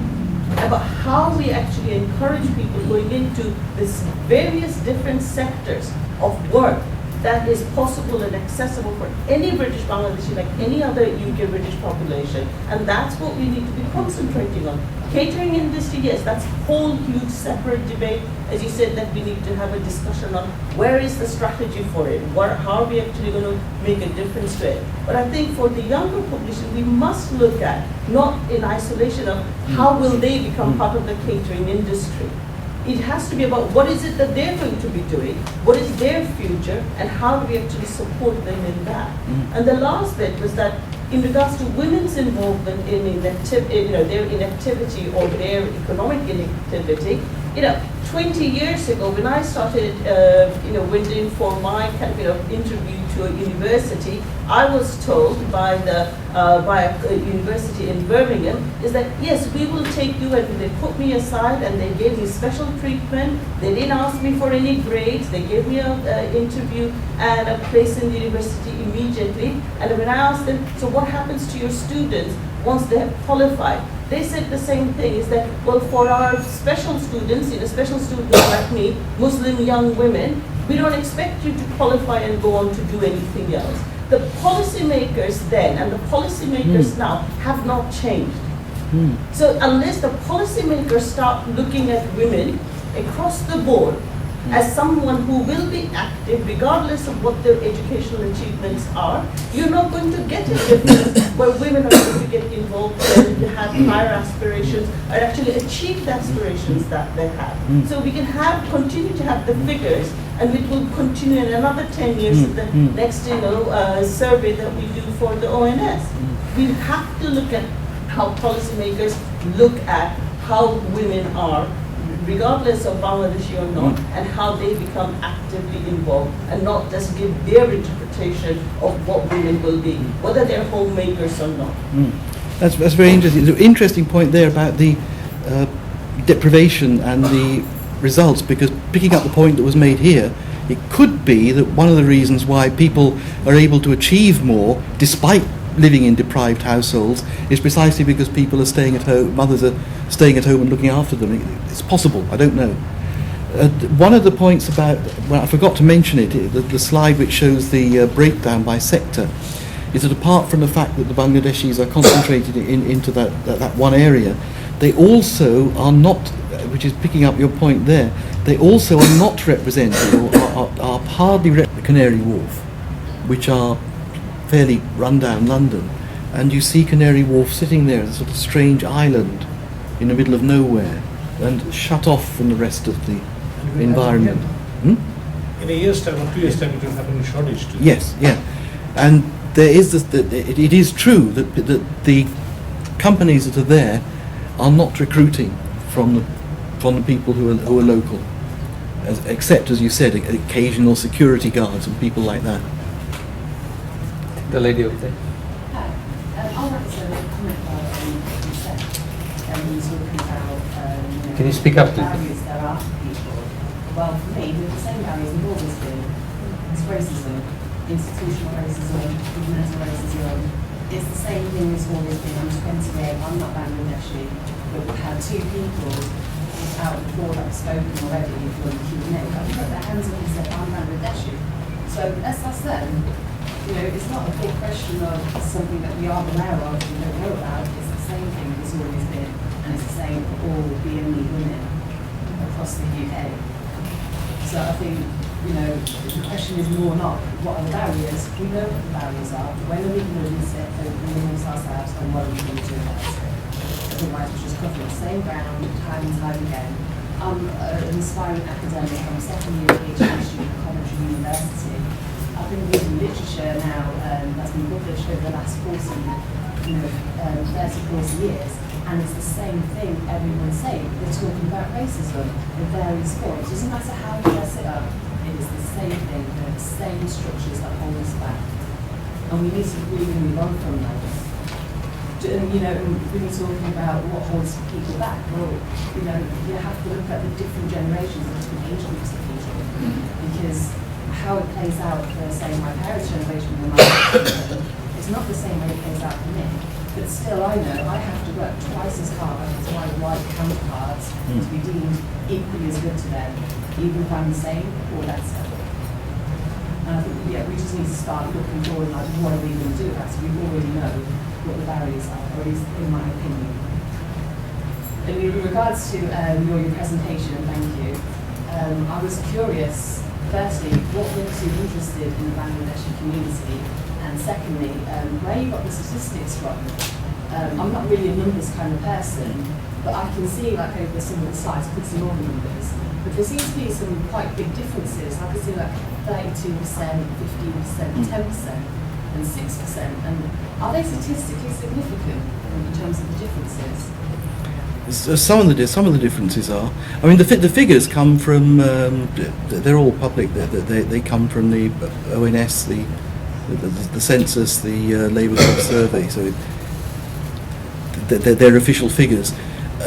about how we actually encourage people going into these various different sectors of work that is possible and accessible for any British Bangladeshi, like any other UK British population. And that's what we need to be concentrating on. Catering industry, yes, that's a whole huge separate debate. As you said, that we need to have a discussion on where is the strategy for it, how are we actually going to make a difference to it. But I think for the younger population, we must look at, not in isolation of how will they become part of the catering industry. It has to be about what is it that they're going to be doing, what is their future, and how do we actually support them in that. And the last bit was that in regards to women's involvement in their inactivity or their economic inactivity, 20 years ago when I started, went in for my interview to a university, I was told by a university in Birmingham is that yes, we will take you, and they put me aside and they gave me special treatment. They didn't ask me for any grades. They gave me an interview and a place in the university immediately. And when I asked them, so what happens to your students once they have qualified? They said the same thing, is that, well, for our special students, special students like me, Muslim young women, we don't expect you to qualify and go on to do anything else. The policymakers then and the policymakers now have not changed. So unless the policymakers start looking at women across the board as someone who will be active regardless of what their educational achievements are, you're not going to get a difference where women are going to get involved and have higher aspirations or actually achieve the aspirations that they have. So we can continue to have the figures, and it will continue in another 10 years in the next survey that we do for the ONS. We have to look at how policymakers look at how women are, regardless of Bangladeshi or not, and how they become actively involved, and not just give their interpretation of what women will be, whether they're homemakers or not. That's very interesting. There's an interesting point there about the deprivation and the results, because picking up the point that was made here, it could be that one of the reasons why people are able to achieve more despite living in deprived households is precisely because people are staying at home, mothers are staying at home and looking after them. It's possible, I don't know. One of the points about, well, I forgot to mention it, the slide which shows the breakdown by sector, is that apart from the fact that the Bangladeshis are concentrated into that one area, they also are not, which is picking up your point there, they also are not represented or are hardly represented Canary Wharf, which are fairly run-down London, and you see Canary Wharf sitting there as a sort of strange island in the middle of nowhere and shut off from the rest of the environment. In a year's time or 2 years' time, it will happen in Shoreditch too. Yes, yeah. And there is this, it is true that the companies that are there are not recruiting from the people who are local, except, as you said, occasional security guards and people like that. The lady over there. Hi. I'll represent a comment about what you said. Talking about Can you speak up, please? barriers there are for people. Well, for me, the same barriers have always been. It's racism, institutional racism, governmental racism. It's the same thing as always been. I'm 28, I'm not Bangladeshi, but we've had two people out of the four that have spoken already for the Q&A. But put their hands up and said, I'm Bangladeshi. So let's ask them. It's not a big question of something that we aren't aware of, we don't know about. It's the same thing as always been, and it's the same for all BME women across the UK. So I think, the question is more not what are the barriers. We know what the barriers are. When are we going to release it and release ourselves, and what are we going to do about it? Otherwise, we're just covering the same ground time and time again. I'm an aspiring academic. I'm a second year PhD student at Coventry University. I've been reading literature now that's been published over the last 40 30, 40 years, and it's the same thing everyone's saying. They're talking about racism in various forms. It doesn't matter how you dress it up, it is the same thing. They're the same structures that hold us back. And we need to really move on from those. And, when you're talking about what holds people back, well, you have to look at the different generations and different age groups of people. Because how it plays out for, say, my parents' generation and my generation, it's not the same way it plays out for me. But still, I know I have to work twice as hard as my white counterparts to be deemed equally as good to them, even if I'm the same or lesser. And I think, we just need to start looking forward, like, what are we going to do about it? We already know what the barriers are, or at least in my opinion. And in regards to your presentation, thank you, I was curious, firstly, what makes you interested in the Bangladeshi community? And secondly, where you got the statistics from. I'm not really a numbers kind of person, but I can see, like, over some of the slides, putting all the numbers, but there seems to be some quite big differences. I can see like 32%, 15%, 10%, and 6%. And are they statistically significant in terms of the differences? Some of the differences are. I mean, the figures come from. They're all public. They come from the ONS, the census, the Labour Force survey. So they're official figures.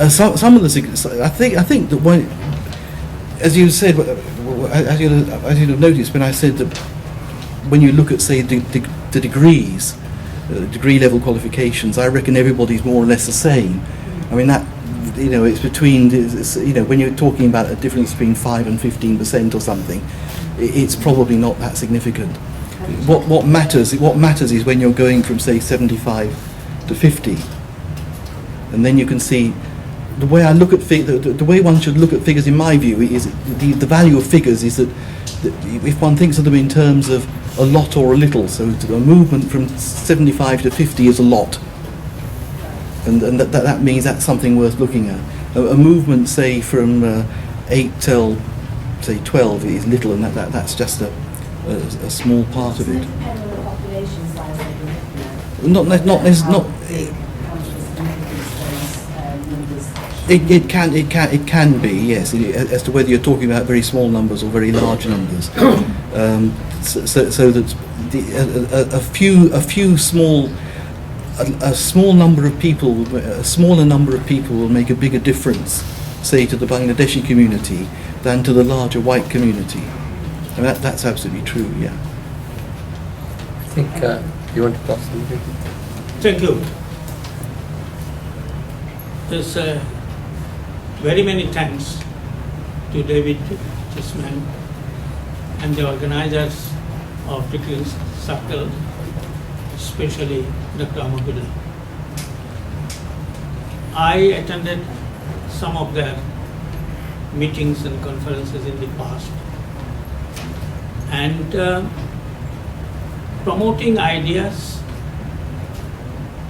Some of the. I think that when, as you said, as you'll have noticed, when I said that when you look at, say, the degrees, degree level qualifications, I reckon everybody's more or less the same. I mean, that, it's between, when you're talking about a difference between 5 and 15% or something, it's probably not that significant. What matters is when you're going from, say, 75 to 50, and then you can see the way I look at the way one should look at figures, in my view, is the value of figures is that if one thinks of them in terms of a lot or a little, so a movement from 75 to 50 is a lot, and that means that's something worth looking at. A movement, say, from 8 till, say, 12 is little, and that's just a small part of it. Depending on the population size that you're Not It can be, yes, as to whether you're talking about very small numbers or very large numbers. So that a small number of people, a smaller number of people will make a bigger difference, say, to the Bangladeshi community than to the larger white community. And that's absolutely true, yeah. I think you want to talk something? Thank you. There's very many thanks to David Cheesman and the organizers of Brooklyn Circle, especially Dr. Amadullah. I attended some of their meetings and conferences in the past, and promoting ideas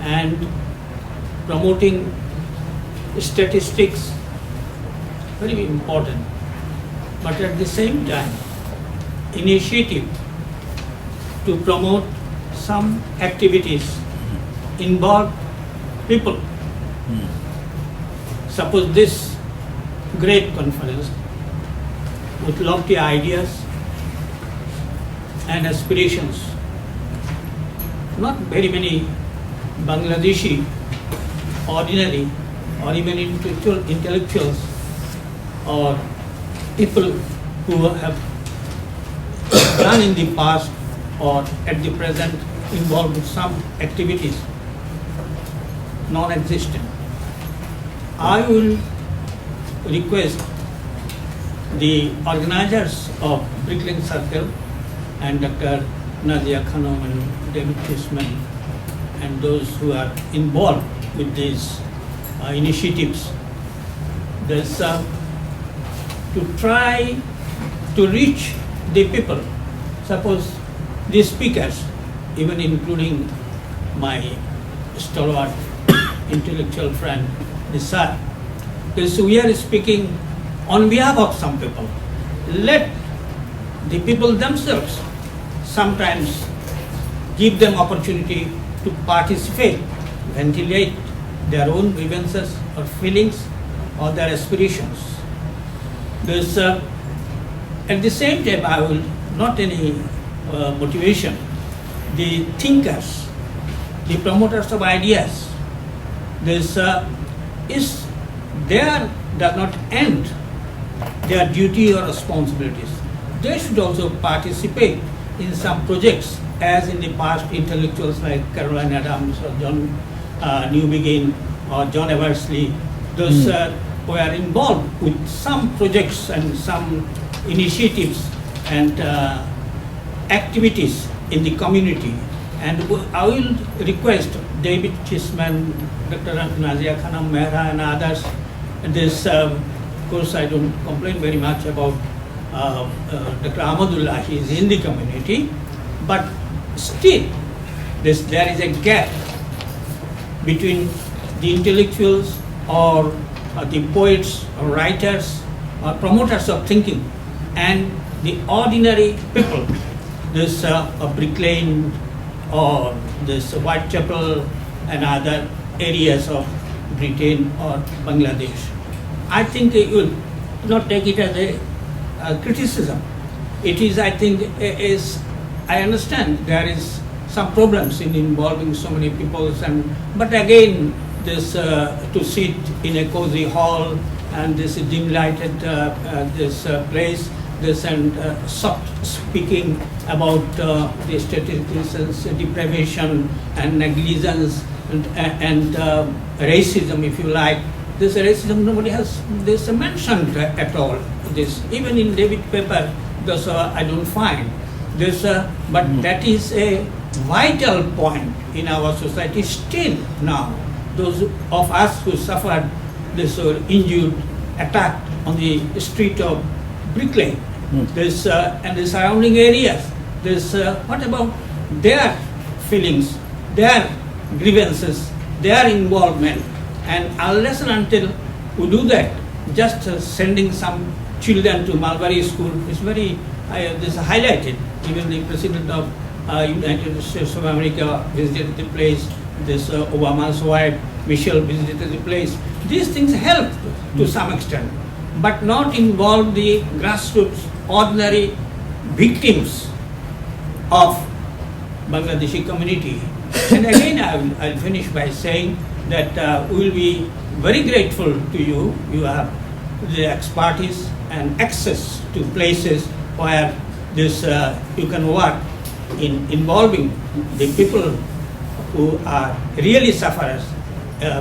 and promoting statistics, very important, but at the same time, initiative to promote some activities involve people. Suppose this great conference with lofty ideas and aspirations. Not very many Bangladeshi ordinary or even intellectuals or people who have done in the past or at the present involved with some activities non-existent. I will request the organizers of Brooklyn Circle and Dr. Nadia Khanum and David Cheesman and those who are involved with these initiatives, there's to try to reach the people. Suppose the speakers, even including my stalwart intellectual friend, Nisar, because we are speaking on behalf of some people. Let the people themselves sometimes give them opportunity to participate ventilate their own grievances or feelings or their aspirations. There's, at the same time, I will not any motivation. The thinkers, the promoters of ideas, this is there does not end their duty or responsibilities. They should also participate in some projects, as in the past intellectuals like Caroline Adams or John Newbegin or John Eversley, those were involved with some projects and some initiatives and activities in the community. And I will request David Cheesman, Dr. Nazia Khanam Mehra and others. This, of course, I don't complain very much about Dr. Ahmadullah, he is in the community, but still there is a gap between the intellectuals or the poets or writers or promoters of thinking and the ordinary people, this Brick Lane or this Whitechapel and other areas of Britain or Bangladesh. I think you will not take it as a criticism. It is, I think, I understand there is some problems in involving so many people, but again, this to sit in a cozy hall and this dim lighted this place, this and soft speaking about the statistics, deprivation and negligence and racism, if you like. This racism nobody has this mentioned at all. This even in David paper, this I don't find this, but that is a vital point in our society still now. Those of us who suffered this injured, attacked on the street of Brick Lane, this and the surrounding areas. This what about their feelings, their grievances, their involvement? And unless and until we do that, just sending some children to Mulberry School is very this highlighted. Even the President of United States of America visited the place. This Obama's wife Michelle visited the place. These things help to some extent, but not involve the grassroots, ordinary victims of Bangladeshi community. And again, I'll finish by saying that we will be very grateful to you. You have the expertise and access to places where this you can work in involving the people who are really sufferers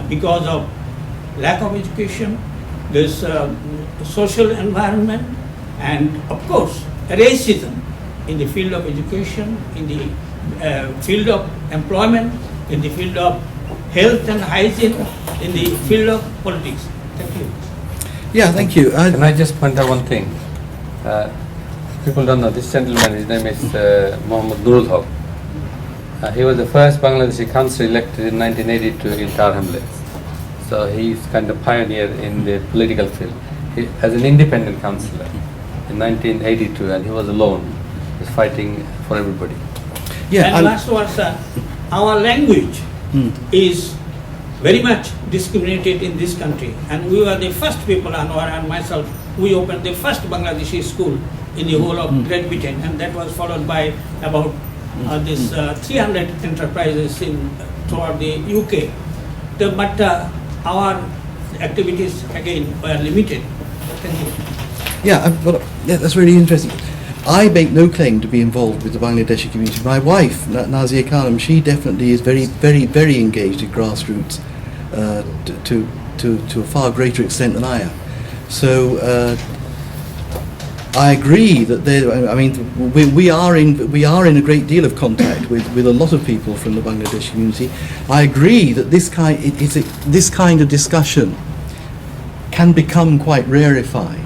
because of lack of education, this social environment, and of course racism in the field of education, in the field of employment, in the field of health and hygiene, in the field of politics. Thank you. Yeah, thank you. Can I just point out one thing? People don't know this gentleman. His name is Mohammad Nurul Haq. He was the first Bangladeshi councillor elected in 1982 in Tar Hamlets. So he's kind of pioneer in the political field. He, as an independent councillor in 1982, and he was alone. He was fighting for everybody. Yeah, and last was our language is very much discriminated in this country, and we were the first people, Anwar and myself, we opened the first Bangladeshi school in the whole of Great Britain, and that was followed by about 300 enterprises throughout the UK. But our activities again were limited. Thank you. Yeah, that's really interesting. I make no claim to be involved with the Bangladeshi community. My wife, Nazia Khanam, she definitely is very, very, very engaged in grassroots to a far greater extent than I am. So I agree that we are in a great deal of contact with a lot of people from the Bangladeshi community. I agree that this kind of discussion can become quite rarefied.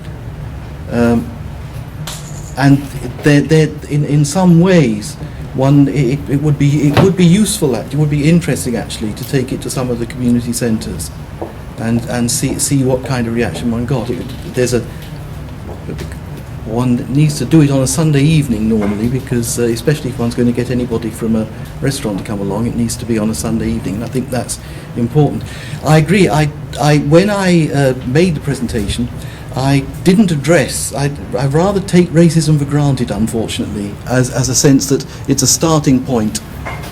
And in some ways, it would be useful. It would be interesting actually to take it to some of the community centres, and see what kind of reaction one got. one needs to do it on a Sunday evening normally, because especially if one's going to get anybody from a restaurant to come along, it needs to be on a Sunday evening, and I think that's important. I agree. When I made the presentation, I didn't address, I rather take racism for granted, unfortunately, as a sense that it's a starting point,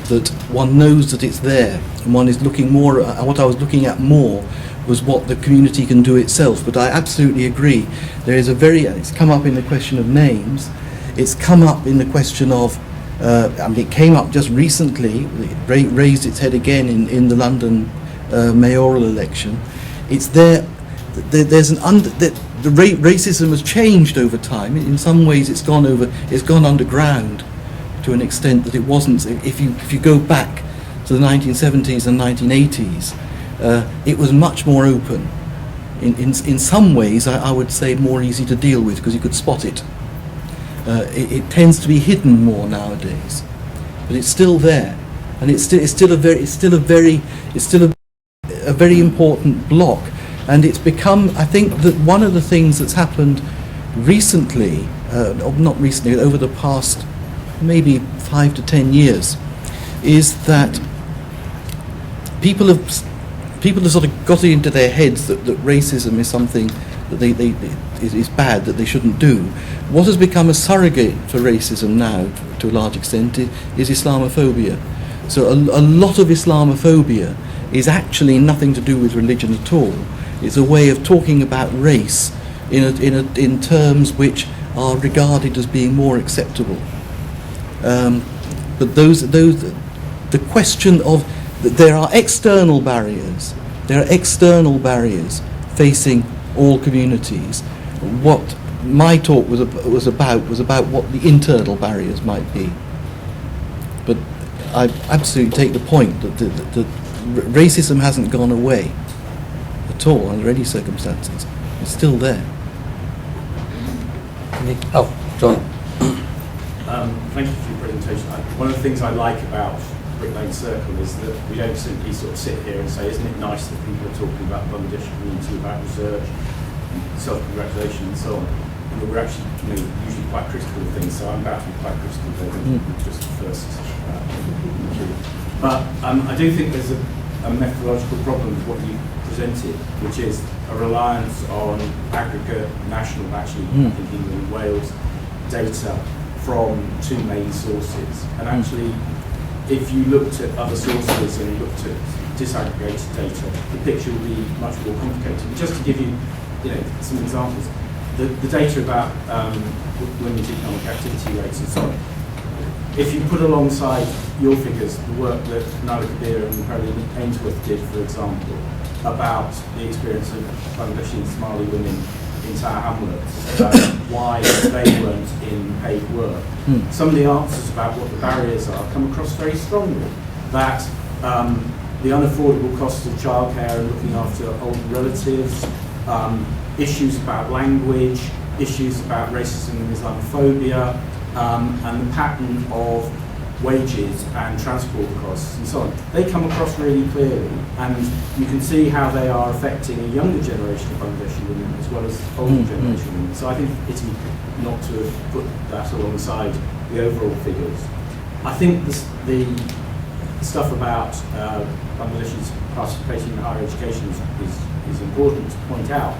that one knows that it's there, and one is looking more at, what I was looking at more was what the community can do itself. But I absolutely agree. There is it's come up in the question of names, it's come up in the question of, it came up just recently, it raised its head again in the London mayoral election. It's there, there's racism has changed over time. In some ways it's gone underground to an extent that it wasn't. If you go back to the 1970s and 1980s, it was much more open. In some ways, I would say more easy to deal with, because you could spot it. It tends to be hidden more nowadays, but it's still there, and it's still a very important block. And it's become, I think, that one of the things that's happened recently, not recently, over the past maybe 5 to 10 years, is that people have sort of got it into their heads that racism is something that is bad, that they shouldn't do. What has become a surrogate for racism now, to a large extent, is Islamophobia. So a lot of Islamophobia is actually nothing to do with religion at all. It's a way of talking about race in terms which are regarded as being more acceptable. But the question of there are external barriers. There are external barriers facing all communities. What my talk was about what the internal barriers might be. But I absolutely take the point that racism hasn't gone away at all under any circumstances. It's still there. Oh, John. Thank you for your presentation. One of the things I like about Brick Lane Circle is that we don't simply sort of sit here and say, isn't it nice that people are talking about the Bangladeshi community, about research, self-congratulation and so on. And we're actually usually quite critical of things, so I'm about to be quite critical of just the first cue. But I do think there's a methodological problem with what you presented, which is a reliance on aggregate, national, actually, I think England and Wales, data from two main sources. And actually, if you looked at other sources and looked at disaggregated data, the picture would be much more complicated. And just to give you, some examples, the data about women's economic activity rates and so on. If you put alongside your figures the work that Naila Kabir and Caroline Ainsworth did, for example, about the experience of Bangladeshi and Somali women in Tower Hamlets, why they weren't in paid work. Some of the answers about what the barriers are come across very strongly. That the unaffordable costs of childcare and looking after older relatives, issues about language, issues about racism and Islamophobia, and the pattern of wages and transport costs and so on. They come across really clearly, and you can see how they are affecting a younger generation of Bangladeshi women as well as older generation women. So I think it's not to have put that alongside the overall figures. I think the stuff about Bangladeshis participating in higher education is important to point out.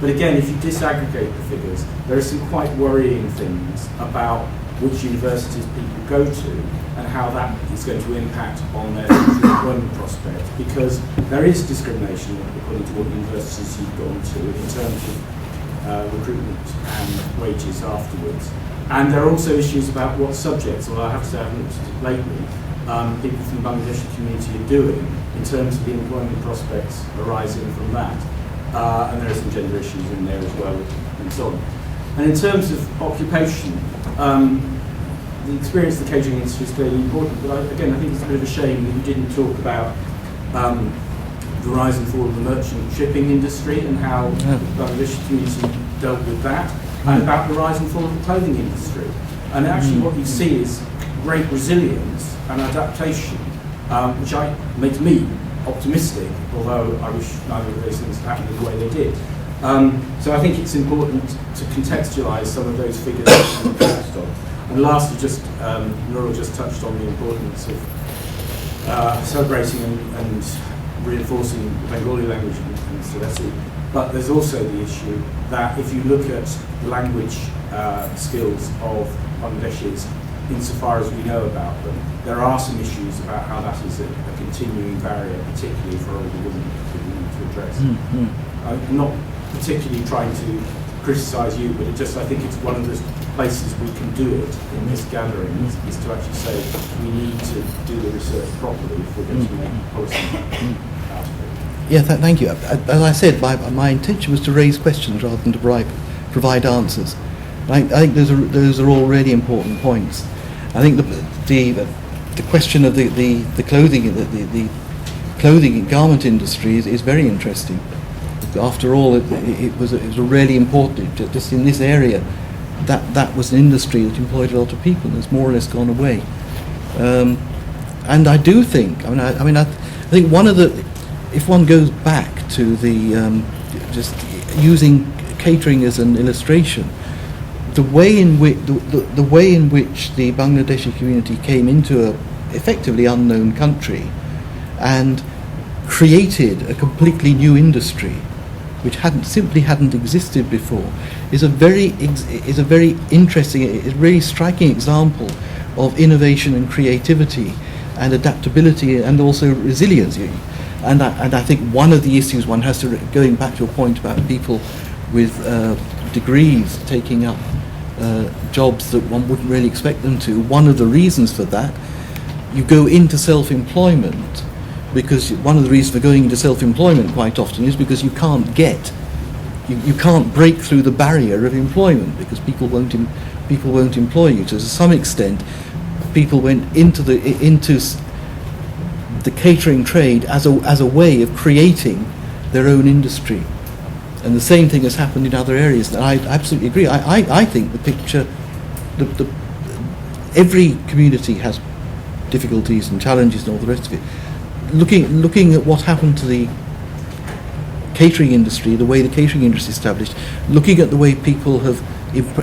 But again, if you disaggregate the figures, there are some quite worrying things about which universities people go to and how that is going to impact on their employment prospects, because there is discrimination according to what universities you've gone to in terms of recruitment and wages afterwards. And there are also issues about what subjects, although I have to say I haven't looked at it lately, people from the Bangladeshi community are doing in terms of the employment prospects arising from that. And there are some gender issues in there as well, and so on. And in terms of occupation, the experience of the catering industry is clearly important, but again, I think it's a bit of a shame that you didn't talk about the rise and fall of the merchant shipping industry and how the Bangladeshi community dealt with that, and about the rise and fall of the clothing industry. And actually what you see is great resilience and adaptation, which makes me optimistic, although I wish neither of those things happened the way they did. So I think it's important to contextualise some of those figures that we touched on. And lastly, just Nurul just touched on the importance of celebrating and reinforcing the Bengali language in Sulawesi. But there's also the issue that if you look at language skills of Bangladeshis, insofar as we know about them, there are some issues about how that is a continuing barrier, particularly for older women, that we need to address. I'm not particularly trying to criticise you, but I think it's one of the places we can do it in this gathering, is to actually say we need to do the research properly if we're going to make policy out of it. Yeah, thank you. As I said, my intention was to raise questions rather than to provide answers. I think those are all really important points. I think the question of the clothing and garment industry is very interesting. After all, it was a really important, just in this area, that was an industry that employed a lot of people and has more or less gone away. And I do think, I think one of the, if one goes back to the, just using catering as an illustration, the way in which the Bangladeshi community came into a effectively unknown country and created a completely new industry, which simply hadn't existed before, is a very interesting, a really striking example of innovation and creativity and adaptability and also resilience. And I think one of the issues one has to, going back to your point about people with degrees taking up jobs that one wouldn't really expect them to, one of the reasons for that, you go into self-employment, because one of the reasons for going into self-employment quite often is because you can't break through the barrier of employment, because people won't employ you. So to some extent, people went into the catering trade as a way of creating their own industry. And the same thing has happened in other areas. And I absolutely agree. I think the picture, every community has difficulties and challenges and all the rest of it. Looking at what happened to the catering industry, the way the catering industry established, looking at the way people have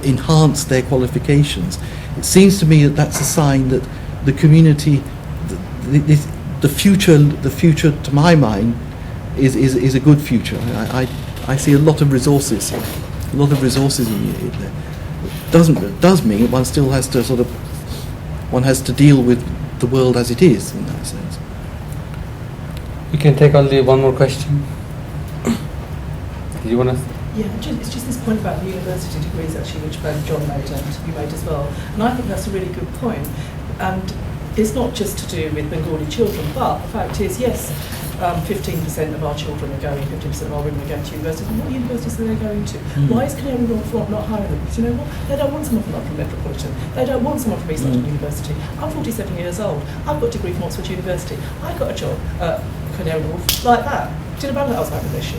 enhanced their qualifications, it seems to me that that's a sign that the community, the future to my mind is a good future. I see a lot of resources in there. It does mean one still has to one has to deal with the world as it is in that sense. We can take only one more question. Do you want to? Yeah, it's just this point about the university degrees actually, which both John made and you made as well. And I think that's a really good point. And it's not just to do with Bengali children, but the fact is, yes, 15% of our children are going, 15% of our women are going to university. What universities are they going to? Why is Canary Wharf not hiring them? Because you know what? They don't want someone from London Metropolitan. They don't want someone from East London University. I'm 47 years old. I've got a degree from Oxford University. I got a job at Canary Wharf like that. Do you know about that? I was Bangladeshi.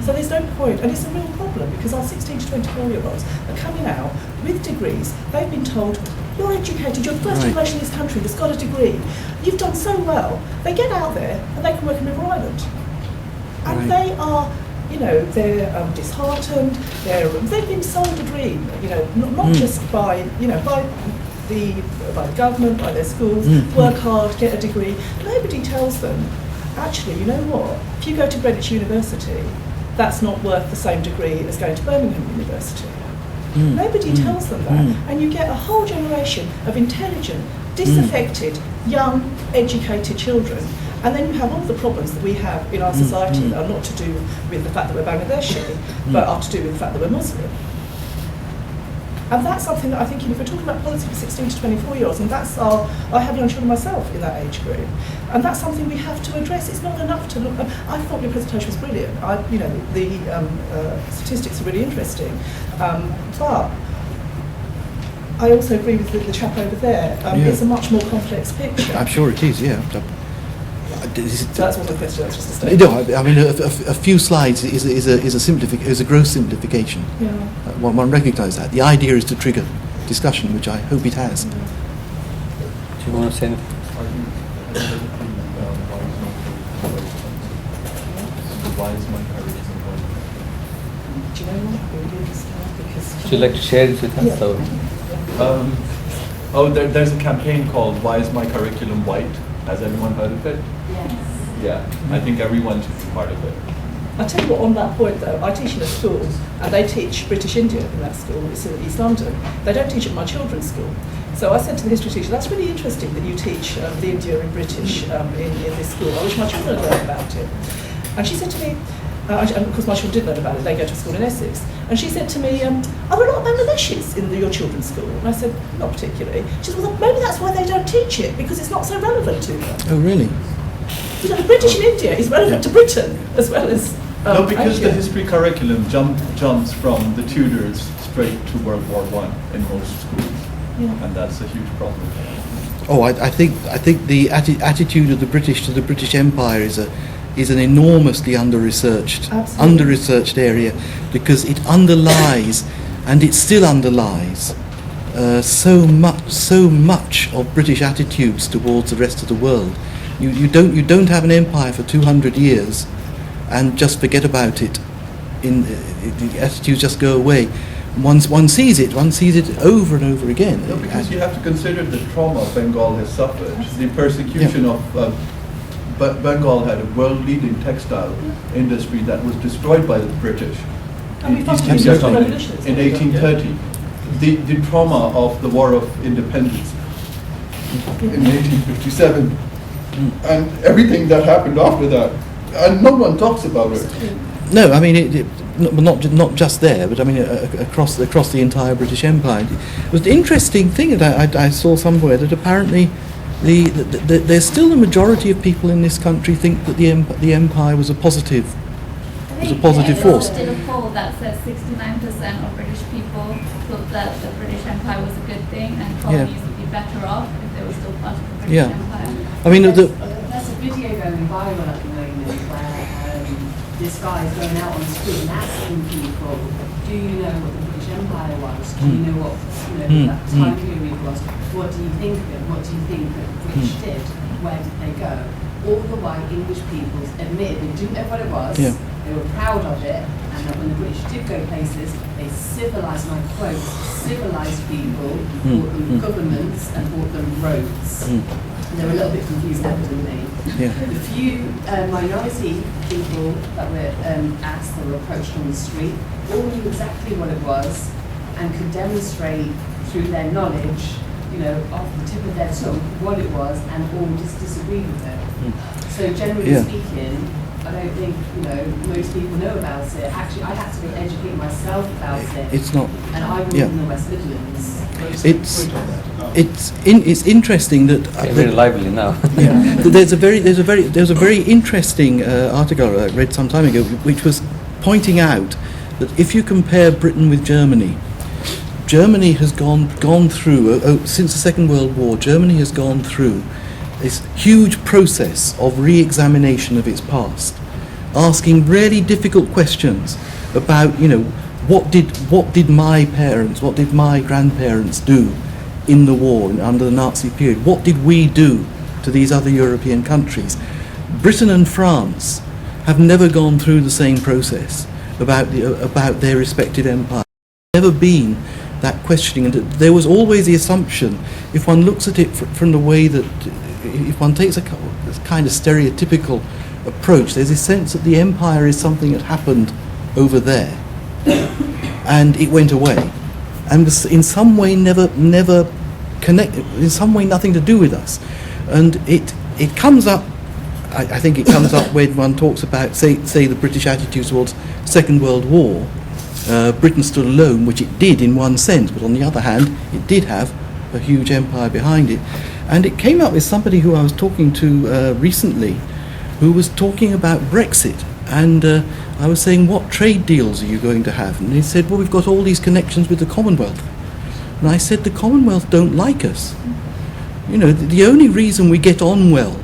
So there's no point, and it's a real problem, because our 16 to 24-year-olds are coming out with degrees. They've been told, you're educated, you're the first generation in this country that's got a degree. You've done so well. They get out there and they can work in River Island. And they are, they're disheartened, they've been sold a dream, not just by the government, by their schools, work hard, get a degree. Nobody tells them, actually, you know what, if you go to Greenwich University, that's not worth the same degree as going to Birmingham University. Nobody tells them that. And you get a whole generation of intelligent, disaffected, young, educated children. And then you have all the problems that we have in our society that are not to do with the fact that we're Bangladeshi, but are to do with the fact that we're Muslim. And that's something that I think, if we're talking about policy for 16 to 24-year-olds, and I have young children myself in that age group, and that's something we have to address. It's not enough to look. I thought your presentation was brilliant. The statistics are really interesting, but I also agree with the chap over there. It's a much more complex picture. I'm sure it is. Yeah. So that's one of the questions. That's just a statement. No, I mean a few slides is a gross simplification. Yeah. One recognises that. The idea is to trigger discussion, which I hope it has. Do you want to say anything? Why is my reason going Do you know more? I'd be really interested because. Would you like to share it with us? Yeah. So, There's a campaign called "Why is my curriculum white?" Has anyone heard of it? Yes. Yeah, I think everyone should be part of it. I tell you what, on that point though, I teach in a school and they teach British India in that school. It's in East London. They don't teach at my children's school. So I said to the history teacher, that's really interesting that you teach the India in British in this school. I wish my children had learned about it. And she said to me, and of course my children did learn about it, they go to school in Essex. And she said to me, are there a lot of Bangladeshis in your children's school? And I said, not particularly. She said, well, maybe that's why they don't teach it, because it's not so relevant to them. Oh, really? You know, the British in India is relevant to Britain as well as No, because Asia. the history curriculum jumps from the Tudors straight to World War I in most schools, Yeah. and that's a huge problem. Oh, I think the attitude of the British to the British Empire is an enormously Absolutely. under-researched area, because it underlies, and it still underlies, so much of British attitudes towards the rest of the world. You don't have an empire for 200 years and just forget about it. The attitudes just go away. One sees it over and over again. No, because you have to consider the trauma Bengal has suffered, the persecution of Bengal had a world-leading textile industry that was destroyed by the British And we in must East be India revolutionists. in 1830. The trauma of the War of Independence in 1857 and everything that happened after that, and no one talks about it. No, I mean, not just there, but I mean across the entire British Empire. It was an interesting thing that I saw somewhere that apparently there's still a majority of people in this country think that the empire was a positive force. There was a poll that says 69% of British people thought that the British Empire was a good thing and colonies would be better off if they were still part of the British Empire. I mean, There's a video going viral at the moment where this guy is going out on the street and asking people, do you know what the British Empire was? Do you know what that time period was? What do you think of it? What do you think that the British did? Where did they go? All the while English people admitted they didn't know what it was, they were proud of it, and that when the British did go places, they civilised, and I quote, civilised people, bought them governments and bought them roads. They were a little bit confused, evidently. The few minority people that were asked or approached on the street all knew exactly what it was and could demonstrate through their knowledge, off the tip of their tongue, what it was, and all just disagreed with it. So generally speaking, I don't think most people know about it. Actually, I had to go educate myself about it. It's not. And I grew up in the West Midlands. It's interesting that very lively now. there's a very interesting article I read some time ago, which was pointing out that if you compare Britain with Germany has gone through since the Second World War. Germany has gone through this huge process of re-examination of its past, asking really difficult questions about what did my parents, what did my grandparents do in the war under the Nazi period? What did we do to these other European countries? Britain and France have never gone through the same process about their respective empires. Never been that questioning, and there was always the assumption, if one looks at it from the way that, if one takes a kind of stereotypical approach, there's a sense that the empire is something that happened over there, and it went away, and was in some way never connected, in some way nothing to do with us, and it comes up. I think it comes up when one talks about, say the British attitude towards Second World War. Britain stood alone, which it did in one sense, but on the other hand, it did have a huge empire behind it. And it came up with somebody who I was talking to recently, who was talking about Brexit. And I was saying, what trade deals are you going to have? And he said, well, we've got all these connections with the Commonwealth. And I said, the Commonwealth don't like us. The only reason we get on well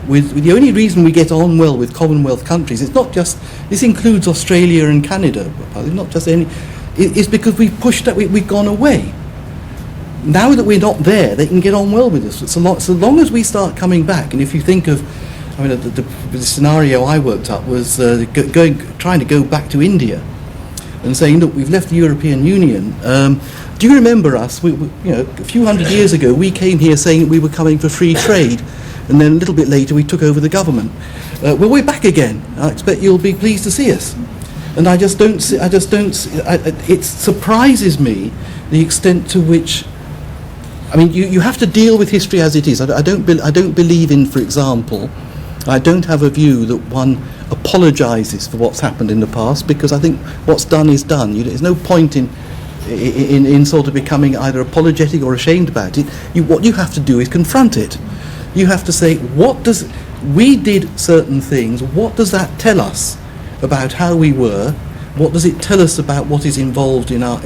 with Commonwealth countries, it's not just, this includes Australia and Canada, it's not just any, it's because we've pushed that, we've gone away. Now that we're not there, they can get on well with us. So long as we start coming back, and if you think of, the scenario I worked up was trying to go back to India. and saying, look, we've left the European Union. Do you remember us? A few hundred years ago, we came here saying we were coming for free trade, and then a little bit later we took over the government. Well, we're back again. I expect you'll be pleased to see us. And it surprises me the extent to which, I mean, you have to deal with history as it is. I don't believe in, for example, I don't have a view that one apologises for what's happened in the past, because I think what's done is done. There's no point in sort of becoming either apologetic or ashamed about it. What you have to do is confront it. You have to say, we did certain things, what does that tell us about how we were? What does it tell us about what is involved in our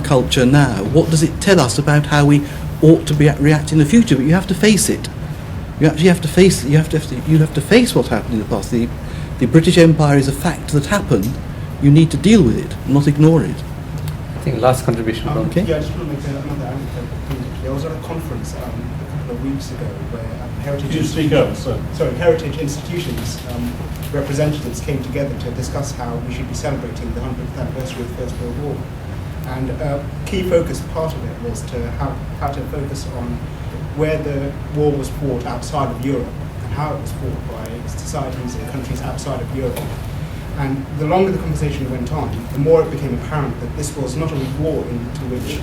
culture now? What does it tell us about how we ought to react in the future? But you have to face it. You actually have to face. You have to face what's happened in the past. The British Empire is a fact that happened. You need to deal with it, not ignore it. I think last contribution. Okay. Yeah, I just want to make another anecdote. I was at a conference a couple of weeks ago where heritage institutions representatives came together to discuss how we should be celebrating the 100th anniversary of the First World War. And a key focus part of it was how to focus on where the war was fought outside of Europe and how it was fought by societies and countries outside of Europe. And the longer the conversation went on, the more it became apparent that this was not a war into which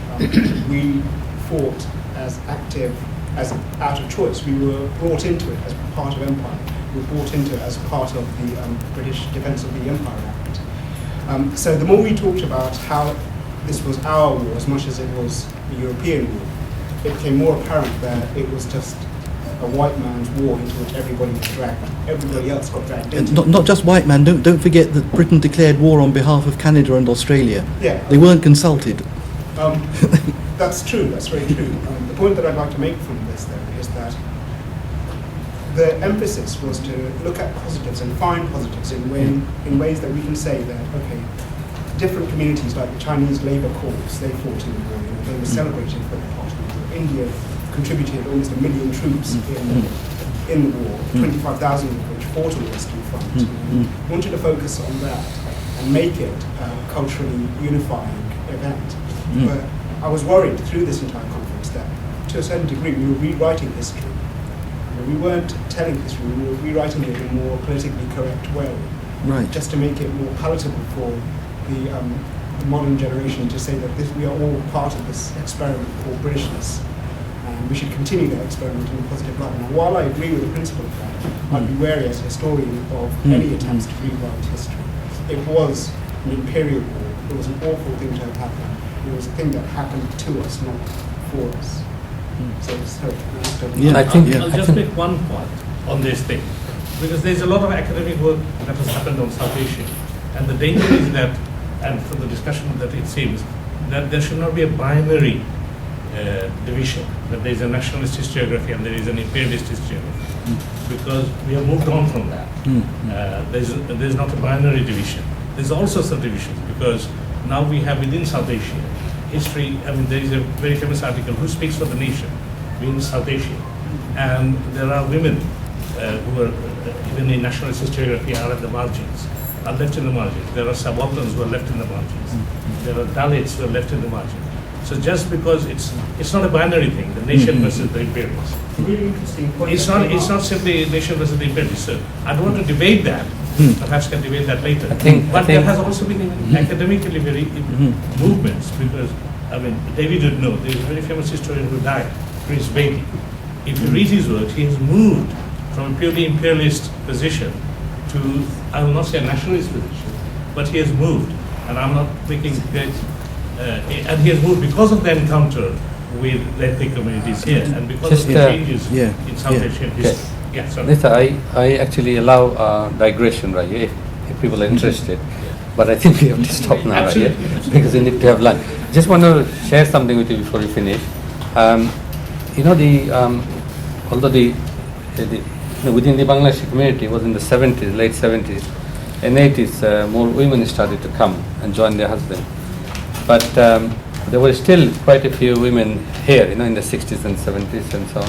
we fought as active, as out of choice. We were brought into it as part of empire. We were brought into it as part of the British Defence of the Empire Act. So the more we talked about how this was our war as much as it was the European war, it became more apparent that it was just a white man's war into which everybody else got dragged into. Not just white man. Don't forget that Britain declared war on behalf of Canada and Australia. Yeah, they weren't consulted. That's true. That's very true. The point that I'd like to make from this, though, is that the emphasis was to look at positives and find positives in ways that we can say that, okay, different communities like the Chinese Labour Corps, they fought in the war. They were celebrated for their part in the war. India contributed almost 1 million troops in the war, 25,000 of which fought on the Western Front. Wanted to focus on that and make it a culturally unifying event. But I was worried through this entire conference that, to a certain degree, we were rewriting history. We weren't telling history, we were rewriting it in a more politically correct way. Right. Just to make it more palatable for the modern generation to say that we are all part of this experiment called Britishness. And we should continue that experiment in a positive light. Now, while I agree with the principle of that, I'd be wary as a historian of any attempts to rewrite history. It was an imperial war. It was an awful thing to have happened. It was a thing that happened to us, not for us. So I'll just make one point on this thing, because there's a lot of academic work that has happened on South Asia, and the danger is that, and from the discussion that it seems, that there should not be a binary division, that there is a nationalist historiography and there is an imperialist historiography, because we have moved on from that. There's not a binary division. There's also subdivisions, because now we have within South Asia history. I mean, there is a very famous article, Who Speaks for the Nation, in South Asia, and there are women who are even in nationalist historiography are at the margins, are left in the margins. There are subalterns who are left in the margins. There are Dalits who are left in the margins. So just because it's not a binary thing, the nation versus the imperialists. Really interesting point. It's not simply nation versus the imperialists. So I don't want to debate that. Perhaps can debate that later. But there has also been academically very movements, because I mean David would know there is a very famous historian who died, Chris Beatty. If you read his work, he has moved from a purely imperialist position to, I will not say a nationalist position, but he has moved, and I'm not making great. And he has moved because of the encounter with the ethnic communities here, and because of the changes in South Asian history. Yeah, sorry. Nitha, I actually allow digression right here if people are interested, but I think we have to stop now right here because we need to have lunch. Just want to share something with you before we finish. Although within the Bangladeshi community, it was in the 70s, late 70s and 80s, more women started to come and join their husbands. But there were still quite a few women here, in the 60s and 70s and so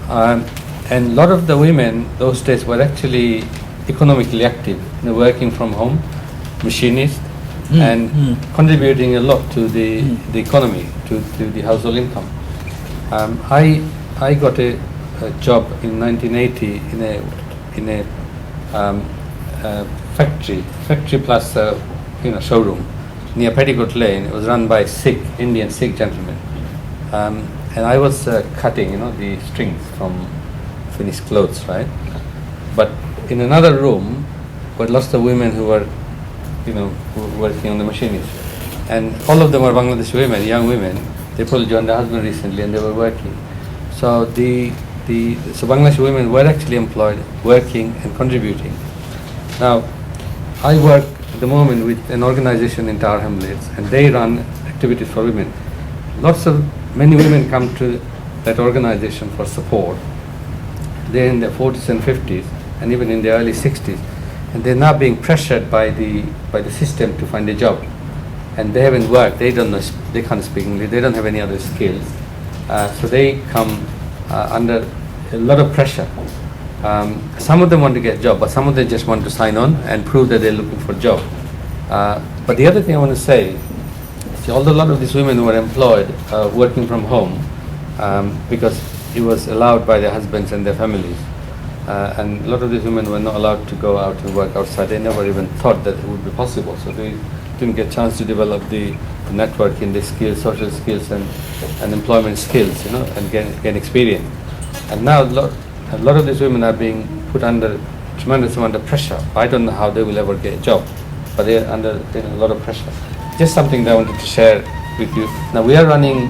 on. And a lot of the women those days were actually economically active, working from home, machinists, and contributing a lot to the economy, to the household income. I got a job in 1980 in a factory plus showroom near Petticoat Lane. It was run by Indian Sikh gentlemen, and I was cutting the strings from finished clothes, right? But in another room were lots of women who were working on the machinery, and all of them were Bangladeshi women, young women. They probably joined their husband recently, and they were working. So so Bangladeshi women were actually employed, working and contributing. Now, I work at the moment with an organization in Tower Hamlets, and they run activities for women. Many women come to that organization for support. They're in their 40s and 50s, and even in their early 60s, and they're now being pressured by the system to find a job, and they haven't worked. They don't know. They can't speak English. They don't have any other skills, so they come under a lot of pressure. Some of them want to get a job, but some of them just want to sign on and prove that they're looking for a job. But the other thing I want to say, although a lot of these women were employed working from home because it was allowed by their husbands and their families, and a lot of these women were not allowed to go out and work outside. They never even thought that it would be possible, so they didn't get a chance to develop the networking, the skills, social skills and employment skills, and gain experience. And now a lot of these women are being put under tremendous amount of pressure. I don't know how they will ever get a job, but they're under a lot of pressure. Just something that I wanted to share with you. Now we are running